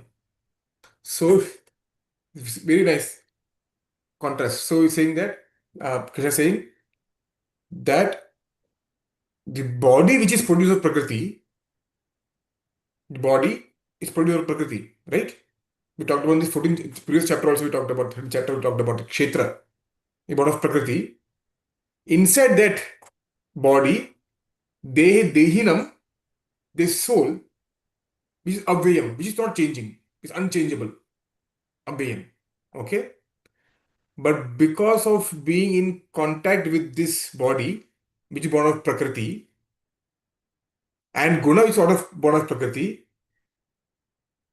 So, very nice contrast. So, he's saying that, Krishna is saying that the body which is produced of Prakriti, the body is produced of Prakriti, right? We talked about this 14th previous chapter also, we talked about, 13th chapter, we talked about Kshetra, the body of Prakriti. Inside that body, dehinam, this soul, which is abhyayam, which is not changing, is unchangeable, abhyayam. Okay? But because of being in contact with this body, which is born of Prakriti, and guna, which is born of Prakriti,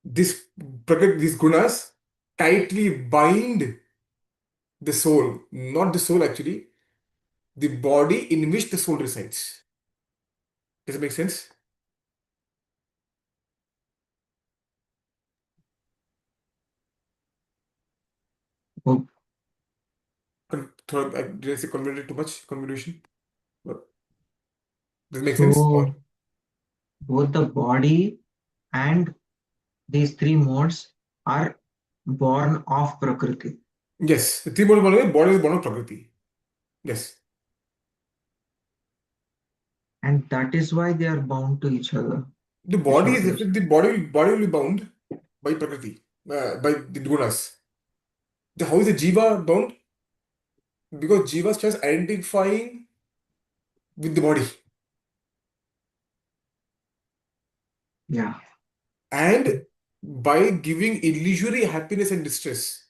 this Prakriti, these gunas tightly bind the soul, not the soul actually, the body in which the soul resides. Does it make sense? Both, Did I say convoluted too much? Convolution? Does it make sense? so both the body and these three modes are born of Prakriti. Yes, the three body is born of Prakriti. Yes. And that is why they are bound to each other. The That's body what is you're saying. the body will be bound by Prakriti, by the gunas. How is the jiva bound? Because jiva starts identifying with the body. Yeah. And by giving illusory happiness and distress,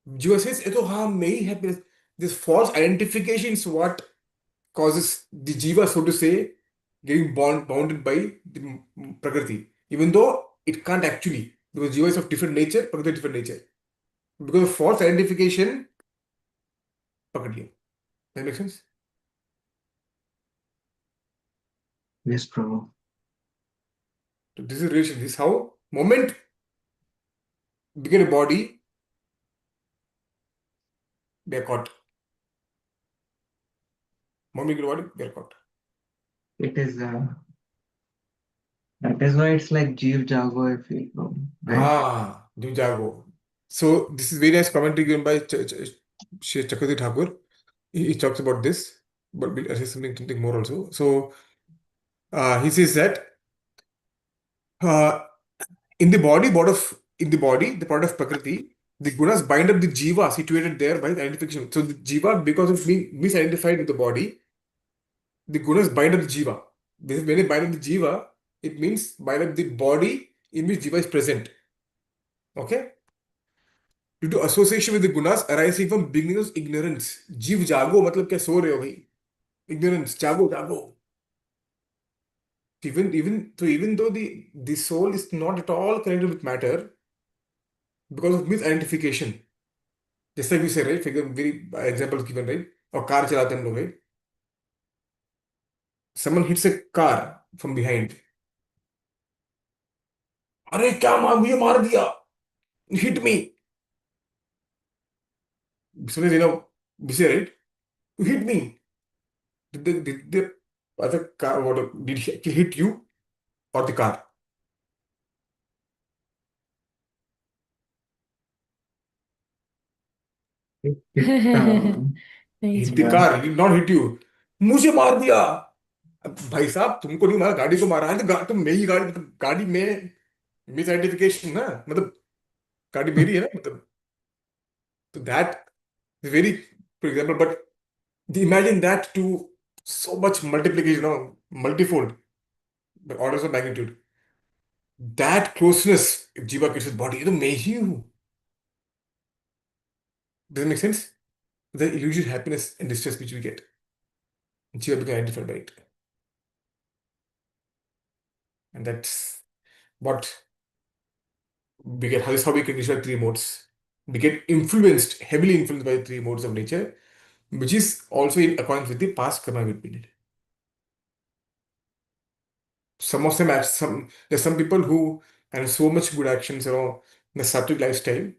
jiva says, "Eto ha mein hi happiness." This false identification is what causes the jiva, so to say, getting bounded by the Prakriti. Even though it can't actually, because jiva is of different nature, Prakriti is different nature. Because of false identification, Prakriti. That makes sense? Yes, Prabhu. So this is relation. This is how moment became a body, they are caught. Moment became a body, they are caught. It is that is why it's like Jeev Jago, I feel, Prabhu. Right? Jago. So this is very nice commentary given by Shri Chakravarti Thakur. He talks about this, but we'll say something more also. So he says that uh, in the body, the part of Prakriti, the gunas bind up the jiva situated there by the identification. So the jiva, because of being misidentified with the body, the gunas bind up the jiva. When they bind up the jiva, it means bind up the body in which jiva is present. Okay? Due to association with the gunas arising from beginner's ignorance. जीव जागो मतलब क्या सो रहे हो भाई? Ignorance, जागो जागो. Even though the soul is not at all connected with matter because of misidentification. Just like we say, right? Figure very example given, right? और कार चलाते हम लोग, right? Someone hits a car from behind. अरे क्या मुझे मार दिया? You hit me. Sometimes, we say, right? You hit me. Did the other car, did he actually hit you or the car? It, Nice. Hit the yeah. car, he did not hit you. मुझे मार दिया. अब भाई साहब तुमको नहीं मारा, गाड़ी को मारा है, तो तुम मेरी गाड़ी, मतलब गाड़ी में मिस आइडेंटिफिकेशन ना, मतलब गाड़ी मेरी है ना, मतलब तो that very, for example, but imagine that to so much multiplication, multifold, the orders of magnitude. That closeness, if jiva gets his body, ये तो मैं ही हूँ. Does it make sense? The illusion, happiness and distress which we get, jiva become identified by it, and that's what we get. How is how we can describe three modes. We get influenced, heavily influenced by the three modes of nature, which is also in accordance with the past karma we did. Some of them, there's some people who and so much good actions, in the sattvic lifestyle.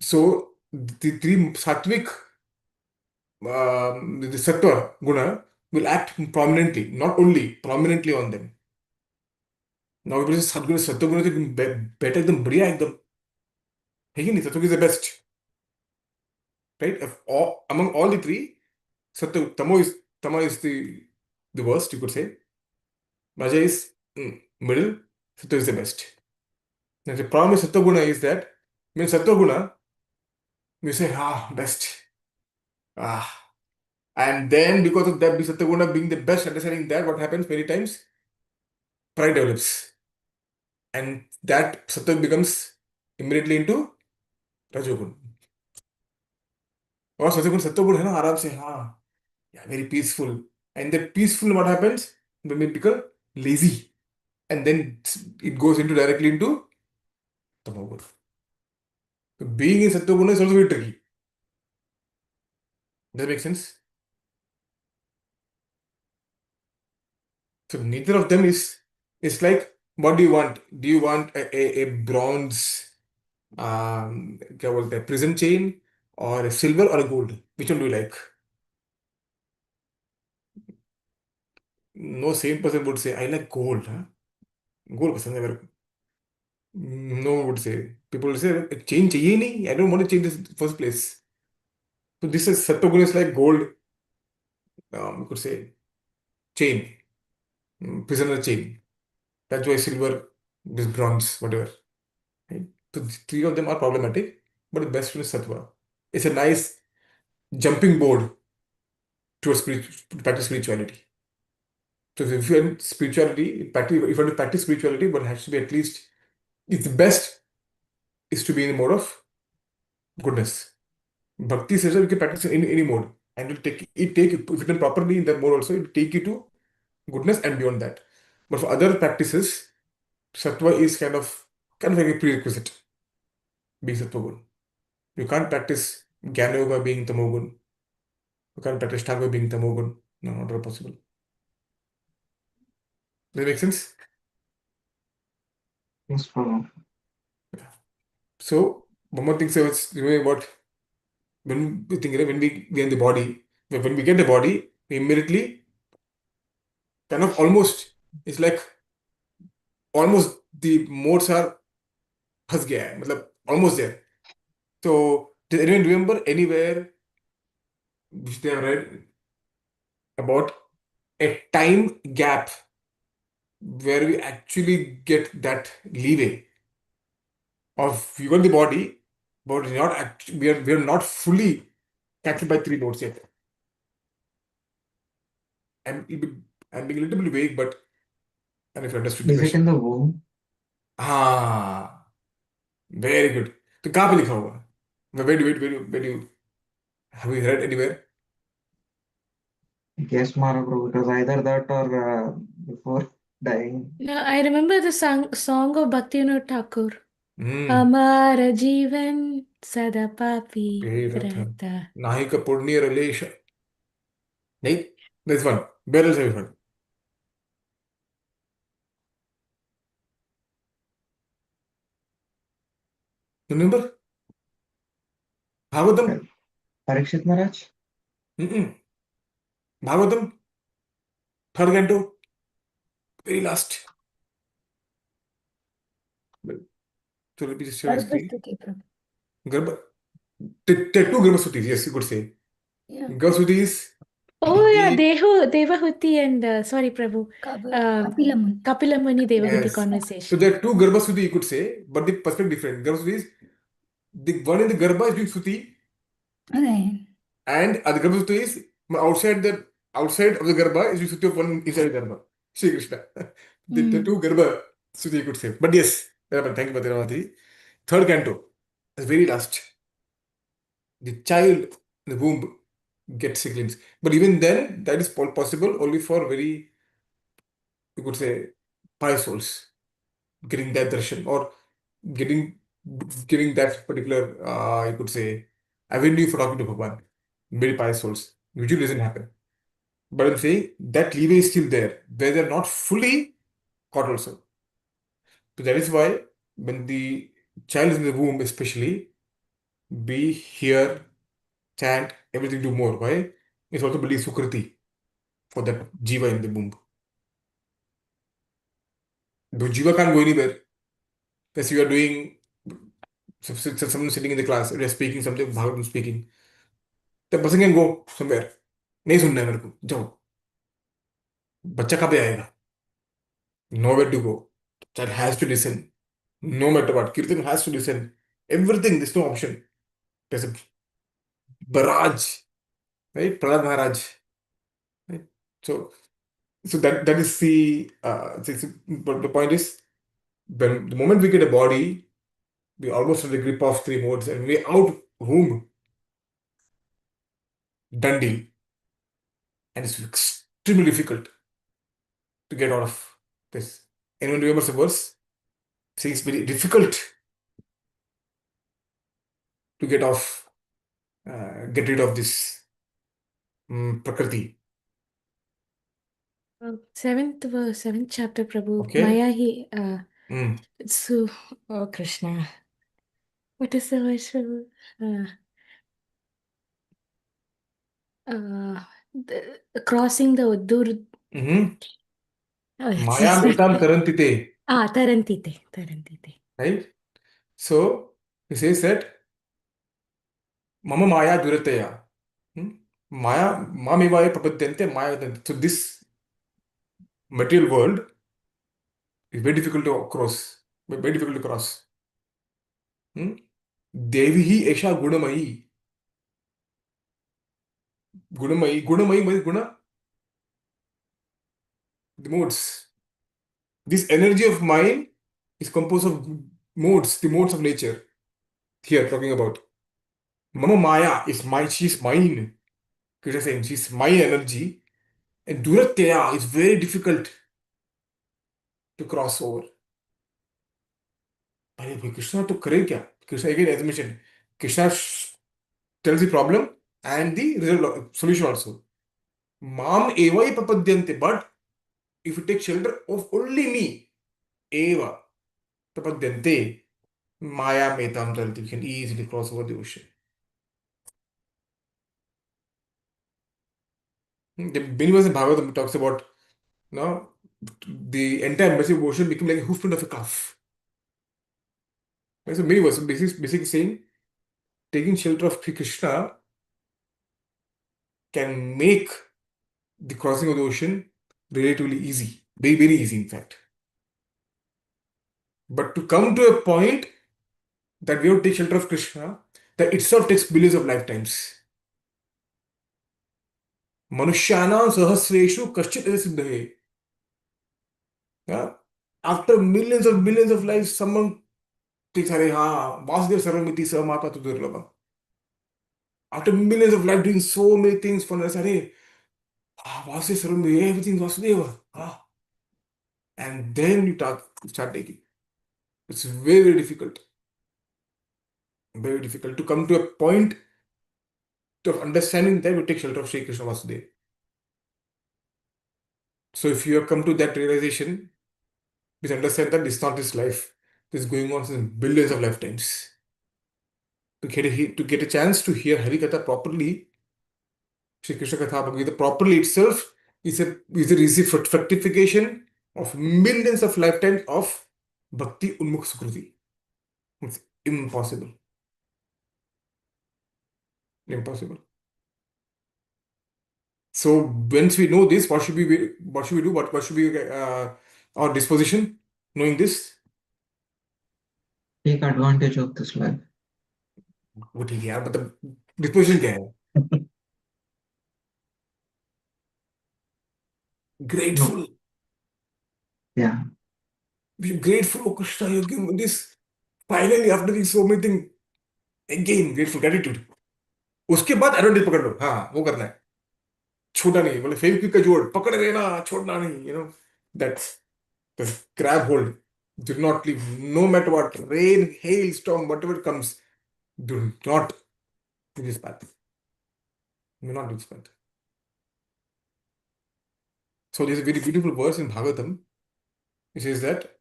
So the three sattvic, the sattva guna will act prominently, not only prominently on them. Now, if it is Sadguru, Sattva guna is better than Bria ekdam. है कि नहीं? Sattva is the best, right? Among all the three, Sattva, Tama is the worst, you could say. Raja is middle, Sattva is the best. Now, the problem with Sattva guna is that when Sattva guna, we say, best. And then because of that, Sattva guna being the best, understanding that, what happens many times? Pride develops. And that Sattva becomes immediately into Rajogun. और सत्वगुण है ना, आराम से, very peaceful. And that peaceful, what happens when we become lazy, and then it goes into directly into tamogun. So being in sattva is also very tricky. Does that make sense? So neither of them is. It's like, what do you want? Do you want a bronze, क्या बोलते हैं, prism chain, or a silver or a gold? Which one do you like? No sane person would say, I like gold. Gold पसंद है मेरे को. No one would say. People will say, change चाहिए नहीं. I don't want to change this in the first place. So this is Sattva is like gold, you could say, chain, prisoner chain. That's why silver, this bronze, whatever. Right? So the three of them are problematic, but the best one is Sattva. It's a nice jumping board towards practice spirituality. So if you are spirituality, practice, if you want to practice spirituality, one has to be at least, if the best is to be in the mode of goodness. Bhakti says that you can practice in any mode, and if you done properly in that mode also, it will take you to goodness and beyond that. But for other practices, sattva is kind of like a prerequisite, being sattva gun. You can't practice jnana yoga being tamogun. You can't practice Thakur being tamogun. No, not at all possible. Does that make sense? Yes, Prabhu. So one more thing, so it's what when we think, when we get the body, when we get the body, we immediately kind of almost, it's like almost the modes are फंस गया है, मतलब almost there. So did anyone remember anywhere which they have read about a time gap where we actually get that leeway of we got the body, but we are not fully captured by three modes yet. I'm being a little bit vague, but and if you understood the Is it question. in the womb? Very good. तो कहाँ पे लिखा हुआ? Where do you have you read anywhere? Yes, Prabhu. It was either that or before dying. No, I remember the song of Bhaktivinoda Thakur. Hmm. Amara Jeevan Sada Papi Rata. Rata. Nahika Purniya relation. Right? This one. Where else have you heard? Remember? Bhagavatam? Parikshit Maharaj? Bhagavatam? Third canto? Very last. Well, so let me just share my screen. Garbhasthuti, Prabhu. Garbha. There are two Garbhasutis, yes, you could say. Yeah. Garbhasuti is Oh yeah, the Devahuti and sorry, Prabhu. Kapilamuni. Kapilamuni Devahuti yes. So conversation. there are two Garbhasuti, you could say, but the perspective different. Garbhasuti is the one in the Garbha is doing Suti, Okay. and the Garbhasuti is outside of the Garbha is doing Suti of one inside the Garbha. Shri Krishna. The two Garbha Suti, you could say. But yes, thank you, Bhadravati. Third canto, the very last. The child in the womb gets siblings. But even then, that is possible only for very, you could say, pious souls getting that darshan or getting giving that particular, you could say, avenue for talking to Bhagwan. Very pious souls. Usually doesn't happen. But I'm saying that leeway is still there, where they're not fully caught also. So that is why when the child is in the womb, especially, we hear, chant, everything do more. Why? It's also building sukriti for that jiva in the womb. The jiva can't go anywhere. As you are doing, someone sitting in the class, you are speaking something, Bhagavatam speaking. The person can go somewhere. नहीं सुनना है मेरे को जाओ बच्चा कब आएगा nowhere to go child has to listen no matter what kirtan has to listen everything there's no option there's a barrage right Prahlad Maharaj right so that is but the point is when the moment we get a body we almost in the grip of three modes and we out whom done deal and it's extremely difficult to get out of this anyone remembers the verse saying it's very difficult to get rid of this prakriti. Seventh verse, seventh chapter, Prabhu. Okay. Maya Mm. so, oh Krishna. What is the verse, Prabhu? Crossing the Dur. Mm-hmm. Oh, it's Maya just not. metam tarantite. Tarantite. Right? So he says that mama maya durataya. Maya mamivaya prapadyante maya. So this material world is very difficult to cross. Very difficult to cross. Devi hi esha gunamayi. Gunamayi means guna. The modes. This energy of mind is composed of modes, the modes of nature. Here talking about. Mama Maya is she's mine. Krishna saying she's my energy. And Duratya is very difficult to cross over. अरे भाई कृष्णा तो करे क्या Krishna again as mentioned Krishna tells the problem and the solution also mam eva hi prapadyante but if you take shelter of only me eva prapadyante maya metam taranti you can easily cross over the ocean. The many verse in Bhagavatam talks about the entire massive ocean became like a hoofprint of a calf. Right? So many verses basically saying taking shelter of Sri Krishna can make the crossing of the ocean relatively easy, very, very easy, in fact. But to come to a point that we have to take shelter of Krishna, that itself takes billions of lifetimes. Manushyana sahasreshu kaschit siddhaye. Yeah? After millions of lives, someone thinks, Hare ha, Vasudev Sarvamiti Samata Tudurlabha. After millions of lives doing so many things for us, Hare, Vasudev Sarvamiti, everything Vasudeva. And then you start taking. It's very difficult. Very difficult to come to a point of understanding that we take shelter of Sri Krishna Vasudeva. So if you have come to that realization, please understand that it's not this life. This is going on since billions of lifetimes. To get a chance to hear Hari Katha properly, Sri Krishna Katha Bhagavad Gita properly itself is a fructification of millions of lifetimes of Bhakti Unmukh Sukruti. It's impossible. Impossible. So once we know this, what should we do? What should be our disposition? Knowing this, Take advantage of this life. वो ठीक है यार मतलब disposition क्या है? Grateful. Yeah. Be grateful, oh Krishna, you give me this. Finally, after doing so many things, again grateful, gratitude. उसके बाद advantage पकड़ लो हाँ वो करना है छोटा नहीं बोले फेविक्विक का जोड़ पकड़ लेना छोड़ना नहीं that's the grab hold do not leave no matter what rain hail storm whatever comes do not do this path do not do this path. So there's a very beautiful verse in Bhagavatam It says that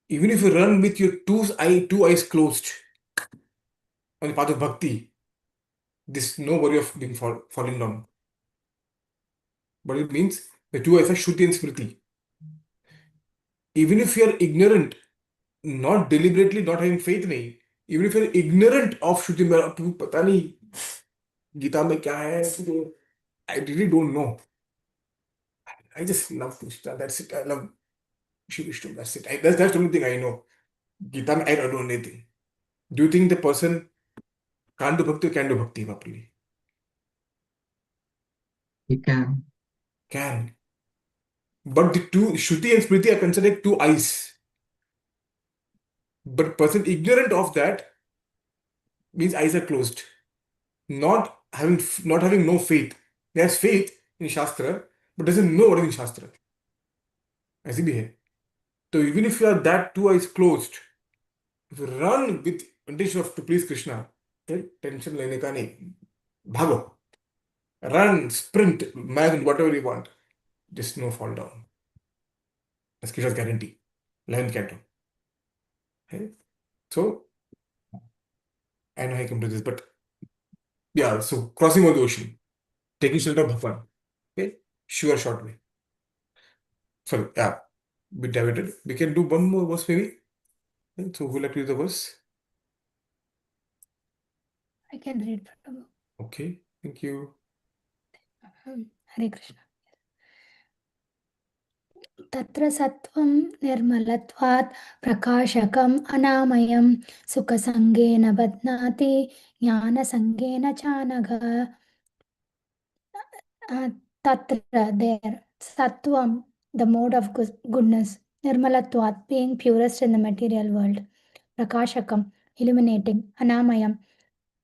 even if you run with your two eyes closed on the path of bhakti, there's no worry of being falling down. But it means the two eyes are Shruti and Smriti. Even if you are ignorant, not deliberately not having faith नहीं, even if you are ignorant of Shruti, तुम्हें पता नहीं गीता में क्या है, I really don't know. I just love Krishna. That's it. I love Shri Vishnu. That's it. That's the only thing I know. Gita, I don't know anything. Do you think the person can't do bhakti or can do bhakti properly? He can. Can. But the two, Shruti and Smriti are considered two eyes. But person ignorant of that means eyes are closed. Not having no faith. He has faith in Shastra, but doesn't know what is in Shastra. ऐसे भी है. So even if you are that two eyes closed, if you run with intention of to please Krishna, okay, tension लेने का नहीं, भागो, run, sprint, imagine whatever you want, just no fall down. That's Krishna's guarantee. 11th canto. Okay? So I know I come to this, but yeah, so crossing over the ocean, taking shelter of Bhagwan. Okay, sure, short way. Sorry, yeah, bit diverted. We can do one more verse maybe. Okay, so who will like to read the verse? I can read from the book. Okay, thank you. Hare Krishna. तत्र सत्त्वं निर्मलत्वात् प्रकाशकम् अनामयं सुखसङ्गेन बध्नाति ज्ञानसङ्गेन चानघ Tatra, there, Sattvam, the mode of goodness, Nirmalatvat, being purest in the material world, Prakashakam, illuminating, Anamayam,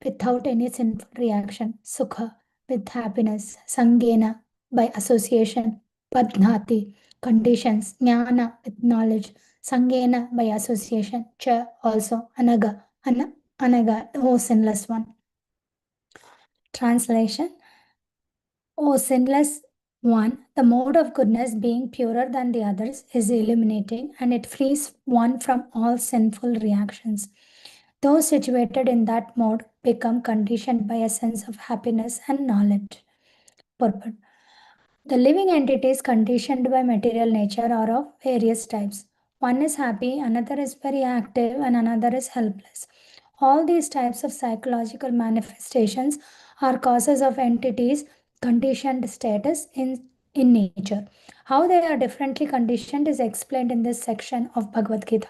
without any sinful reaction, Sukha, with happiness, Sangena, by association, Padnati, conditions, Jnana, with knowledge, Sangena, by association, Cha, also, Anaga, Anaga, O sinless one. Translation: O sinless one, the mode of goodness, being purer than the others, is illuminating and it frees one from all sinful reactions. Those situated in that mode become conditioned by a sense of happiness and knowledge. Purport. The living entities conditioned by material nature are of various types. One is happy, another is very active, and another is helpless. All these types of psychological manifestations are causes of entities' conditioned status in nature. How they are differently conditioned is explained in this section of Bhagavad Gita.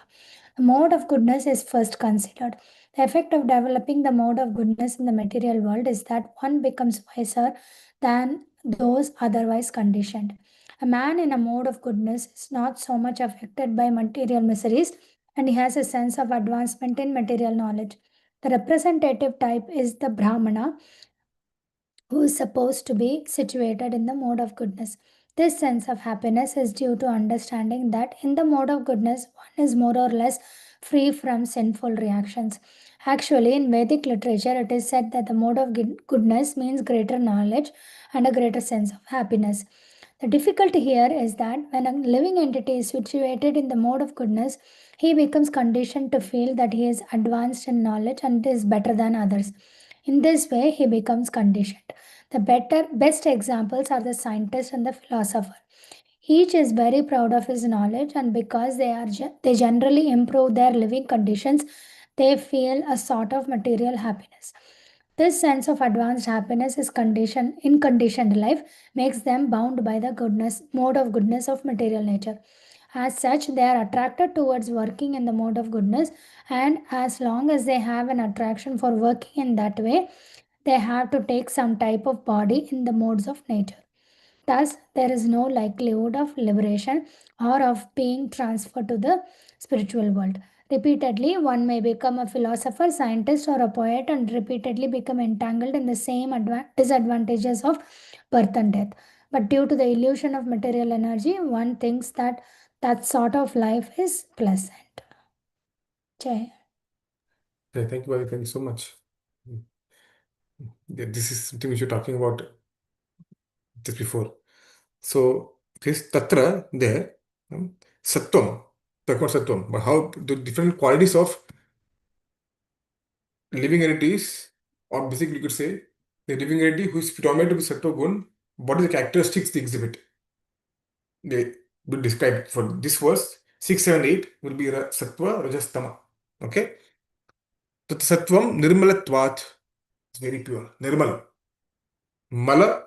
The mode of goodness is first considered. The effect of developing the mode of goodness in the material world is that one becomes wiser than those otherwise conditioned. A man in a mode of goodness is not so much affected by material miseries and he has a sense of advancement in material knowledge. The representative type is the Brahmana, who is supposed to be situated in the mode of goodness. This sense of happiness is due to understanding that in the mode of goodness, one is more or less free from sinful reactions. Actually, in Vedic literature, it is said that the mode of goodness means greater knowledge and a greater sense of happiness. The difficulty here is that when a living entity is situated in the mode of goodness, he becomes conditioned to feel that he is advanced in knowledge and is better than others. In this way, he becomes conditioned. The best examples are the scientist and the philosopher. Each is very proud of his knowledge, and because they generally improve their living conditions, they feel a sort of material happiness. This sense of advanced happiness is conditioned in conditioned life makes them bound by the mode of goodness of material nature. As such, they are attracted towards working in the mode of goodness, and as long as they have an attraction for working in that way, they have to take some type of body in the modes of nature. Thus, there is no likelihood of liberation or of being transferred to the spiritual world. Repeatedly, one may become a philosopher, scientist, or a poet and repeatedly become entangled in the same disadvantages of birth and death. But due to the illusion of material energy, one thinks that that sort of life is pleasant. Jai. Yeah, thank you, Bhavik. Thank you so much. Yeah, this is something which you're talking about just before. So this tatra there, Sattvam, talk about Sattvam, but how the different qualities of living entities, or basically you could say the living entity who is predominant with Sattva Gun, what are the characteristics they exhibit? They will describe for this verse. 6, 7, 8 will be Sattva, Rajas, Tama. Okay? Tat Sattvam Nirmalatvat is very pure. Nirmala. Mala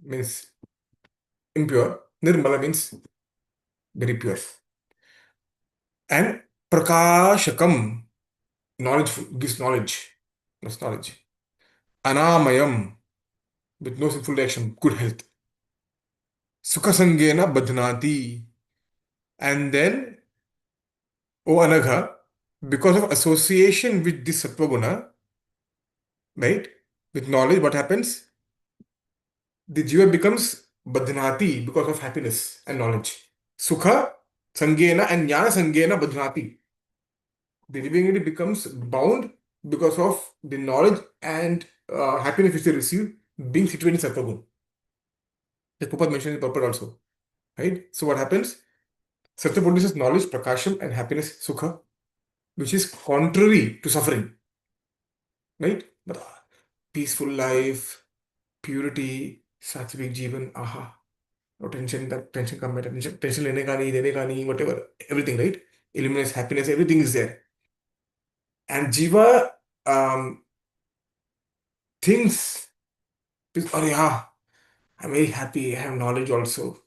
means impure. Nirmala means very pure. And Prakashakam, knowledge gives knowledge. That's knowledge. Anamayam, with no sinful reaction, good health. Sukasangena Badhanati. And then, O Anagha, because of association with this Sattva Guna, right, with knowledge, what happens? The jiva becomes Badhanati because of happiness and knowledge. Sukha Sangena and Jnana Sangena Badhanati. The living entity becomes bound because of the knowledge and happiness which they receive being situated in Sattva Guna. The Prabhupada mentioned in the purport also. Right? So what happens? Sattva produces knowledge, prakasham, and happiness, sukha, which is contrary to suffering. Right? But peaceful life, purity, sattvic jivan, aha. No tension, that tension come by tension lene ka nahi, dene ka nahi, whatever, everything, right? Eliminates happiness, everything is there. And jiva thinks, oh yeah, I'm very happy, I have knowledge also.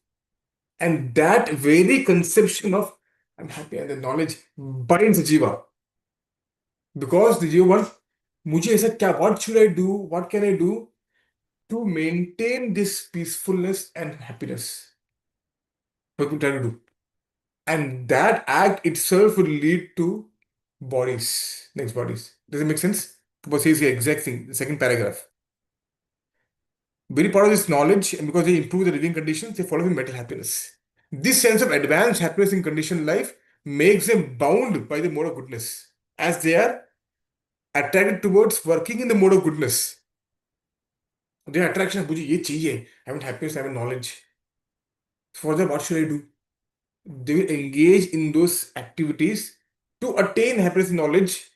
And that very conception of I'm happy and the knowledge binds jiva. Because the jiva wants, मुझे ऐसा क्या, what should I do? What can I do to maintain this peacefulness and happiness? What we try to do. And that act itself will lead to bodies, next bodies. Does it make sense? Prabhupada says the exact thing, the second paragraph. Very part of this knowledge, and because they improve the living conditions, they follow the mental happiness. This sense of advanced happiness in conditioned life makes them bound by the mode of goodness, as they are attracted towards working in the mode of goodness. Their attraction is, मुझे ये चाहिए. I want happiness, I want knowledge. For that, what should I do? They will engage in those activities to attain happiness and knowledge,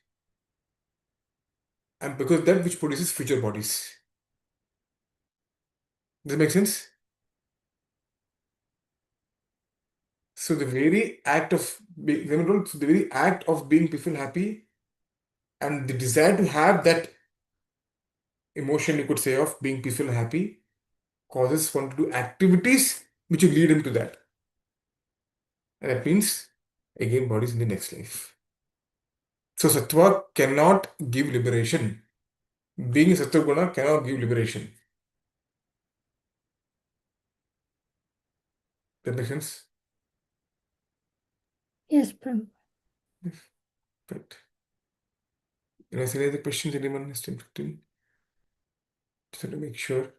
and because that which produces future bodies. Does that make sense? So the very act of being peaceful, happy, and the desire to have that emotion, you could say, of being peaceful and happy, causes one to do activities which will lead him to that. And that means, again, bodies in the next life. So Sattva cannot give liberation. Being a Sattva Guna cannot give liberation. That makes sense? Yes, Prabhu. Right. Is there any other questions anyone has to just to make sure?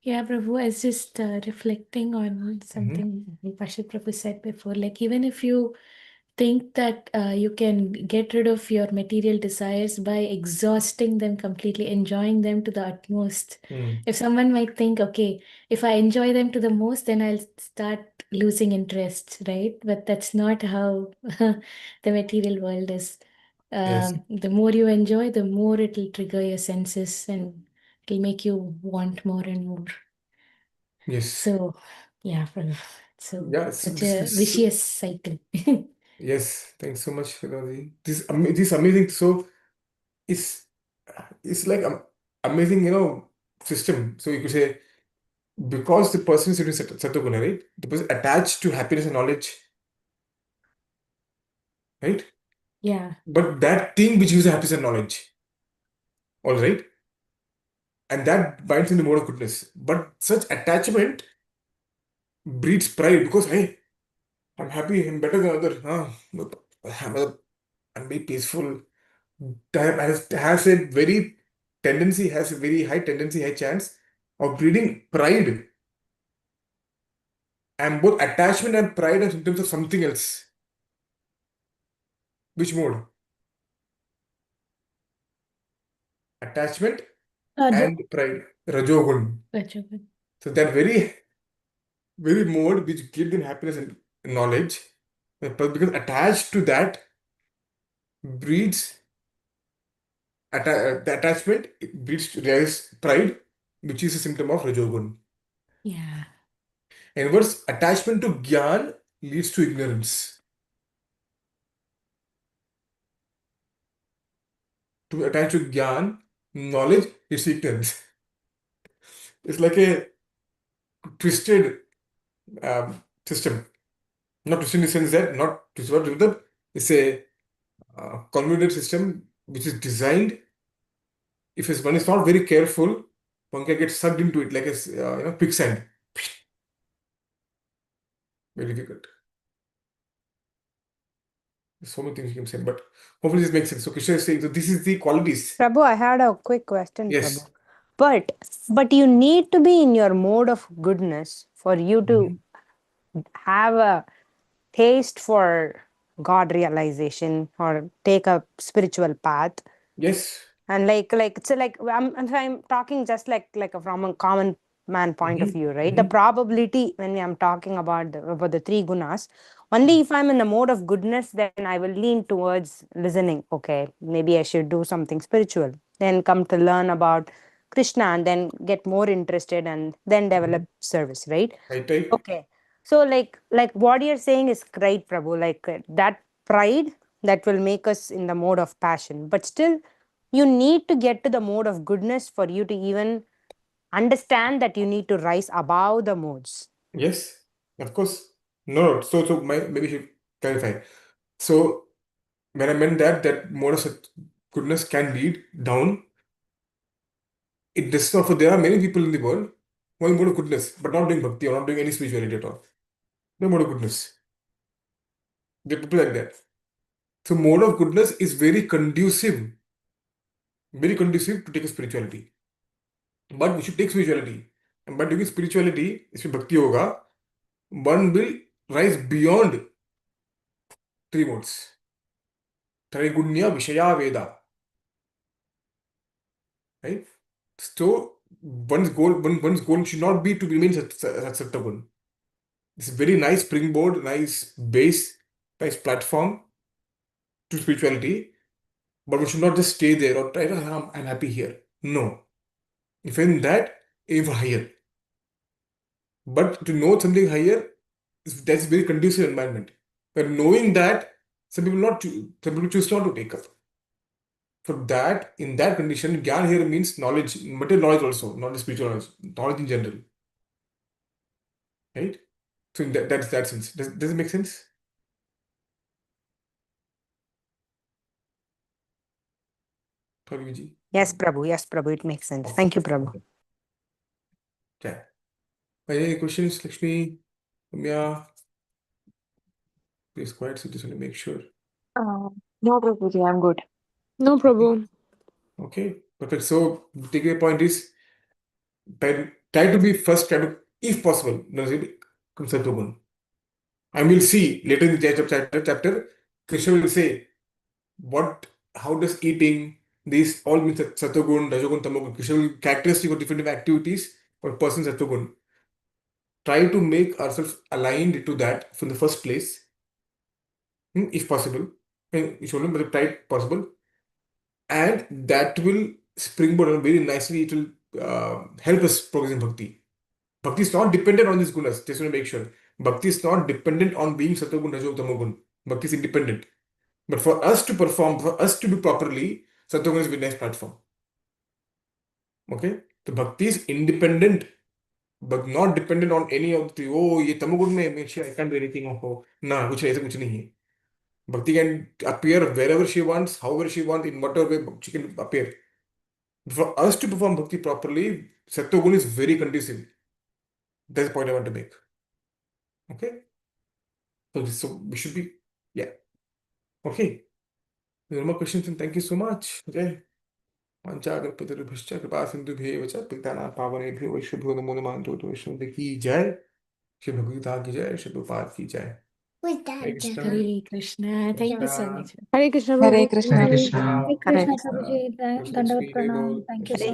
Yeah, Prabhu, I was just reflecting on something Pashit Prabhu said before. Like, even if you think that you can get rid of your material desires by exhausting them completely, enjoying them to the utmost. If someone might think, okay, if I enjoy them to the most, then I'll start losing interest, right? But that's not how the material world is. Yes. The more you enjoy, the more it'll trigger your senses and it'll make you want more and more. Yes. So, yeah, so Yeah, such a vicious cycle. yes, thanks so much, Firozi. This amazing. So it's like amazing, system. So you could say because the person is sitting Satoguna, right? The person attached to happiness and knowledge, right? Yeah. But that thing which gives the happiness and knowledge, all right, and that binds in the mode of goodness. But such attachment breeds pride because hey, I'm happy, I'm better than other. I'm very peaceful. That has a very tendency, has a very high tendency, high chance of breeding pride. And both attachment and pride are symptoms of something else. Which mode? Attachment Raja. and pride. Rajogun. Rajogun. So that very very mode which give them happiness and knowledge, because attached to that breeds the attachment breeds pride, which is a symptom of Rajogun. Yeah. And worse, attachment to Gyan leads to ignorance. To attach to Gyan, knowledge is ignorance. It's like a twisted system. Not twisted in the sense that, not twisted, it's a convoluted system which is designed. If one is not very careful, one can get sucked into it like a quicksand. Very difficult. So many things you can say, but hopefully this makes sense. So Krishna is saying, so this is the qualities. Prabhu, I had a quick question, Yes. Prabhu. But you need to be in your mode of goodness for you to have a taste for God realization or take a spiritual path. Yes. And I'm talking just like from a common man point of view, right? The probability when I'm talking about the three gunas, only if I'm in the mode of goodness, then I will lean towards listening. Okay, maybe I should do something spiritual. Then come to learn about Krishna and then get more interested and then develop service, right? Right, right. Okay. So like what you're saying is right, Prabhu. Like that pride that will make us in the mode of passion. But still, you need to get to the mode of goodness for you to even understand that you need to rise above the modes. Yes, of course. No, so maybe you should clarify. So when I meant that mode of goodness can lead down, it does not. For there are many people in the world who are in mode of goodness, but not doing bhakti or not doing any spirituality at all. No mode of goodness. There are people like that. So mode of goodness is very conducive to take a spirituality. But we should take spirituality. And by doing spirituality, इसमें bhakti होगा, one will rise beyond three modes. Traigunya Vishaya Veda. Right? So one's goal should not be to remain Sattvagun. It's a very nice springboard, nice base, nice platform to spirituality, but we should not just stay there or try to, I'm happy here. No. If in that, aim for higher. But to know something higher, that's a very conducive environment. But knowing that, some people choose not to take up. For that, in that condition, Gyan here means knowledge, material knowledge also, not just spiritual knowledge in general. Right? So in that sense. Does it make sense? Prabhuji? Yes, Prabhu, it makes sense. Thank you, Prabhu. Yeah. Any questions, Lakshmi? Ramya? Please quiet, so just want to make sure. No, Prabhuji, I'm good. No, Prabhu. Okay, perfect. So the takeaway point is try to be first, if possible, come Sattvagun. And we'll see later in the chapter, Krishna will say how does eating, these all means Sattvagun, Rajogun, Tamogun, Krishna will characteristic of different activities for person Sattvagun. Try to make ourselves aligned to that from the first place, if possible. But try it possible. And that will springboard very nicely. It will help us progress in bhakti. Bhakti is not dependent on these gunas. Just want to make sure. Bhakti is not dependent on being Sattvagun, Rajogun, Tamogun. Bhakti is independent. But for us to perform, for us to do properly, Sattvagun is a very nice platform. Okay? So Bhakti is independent, but not dependent on any of the, ye Tamogun mein, I can't do anything. Nah, kuch nahi hai. Bhakti can appear wherever she wants, however she wants, in whatever way she can appear. For us to perform bhakti properly, Sattvagun is very conducive. That's the point I want to make. Okay? So we should be, yeah. Okay. No more questions, and thank you so much. Okay. कृपा सिंधुभ्येव च पतितानां पावनेभ्यो वैष्णवेभ्यो नमो नमः। वैष्णव की जय। श्री भगवद्गीता की जय। श्री प्रभुपाद की जय। हरे Krishna. Hare Krishna. Thank you so much. Hare Krishna, Hare Prabhu. Krishna. Hare Hare Krishna. Krishna, Prabhuji. Dandavat Pranam. Thank you so much.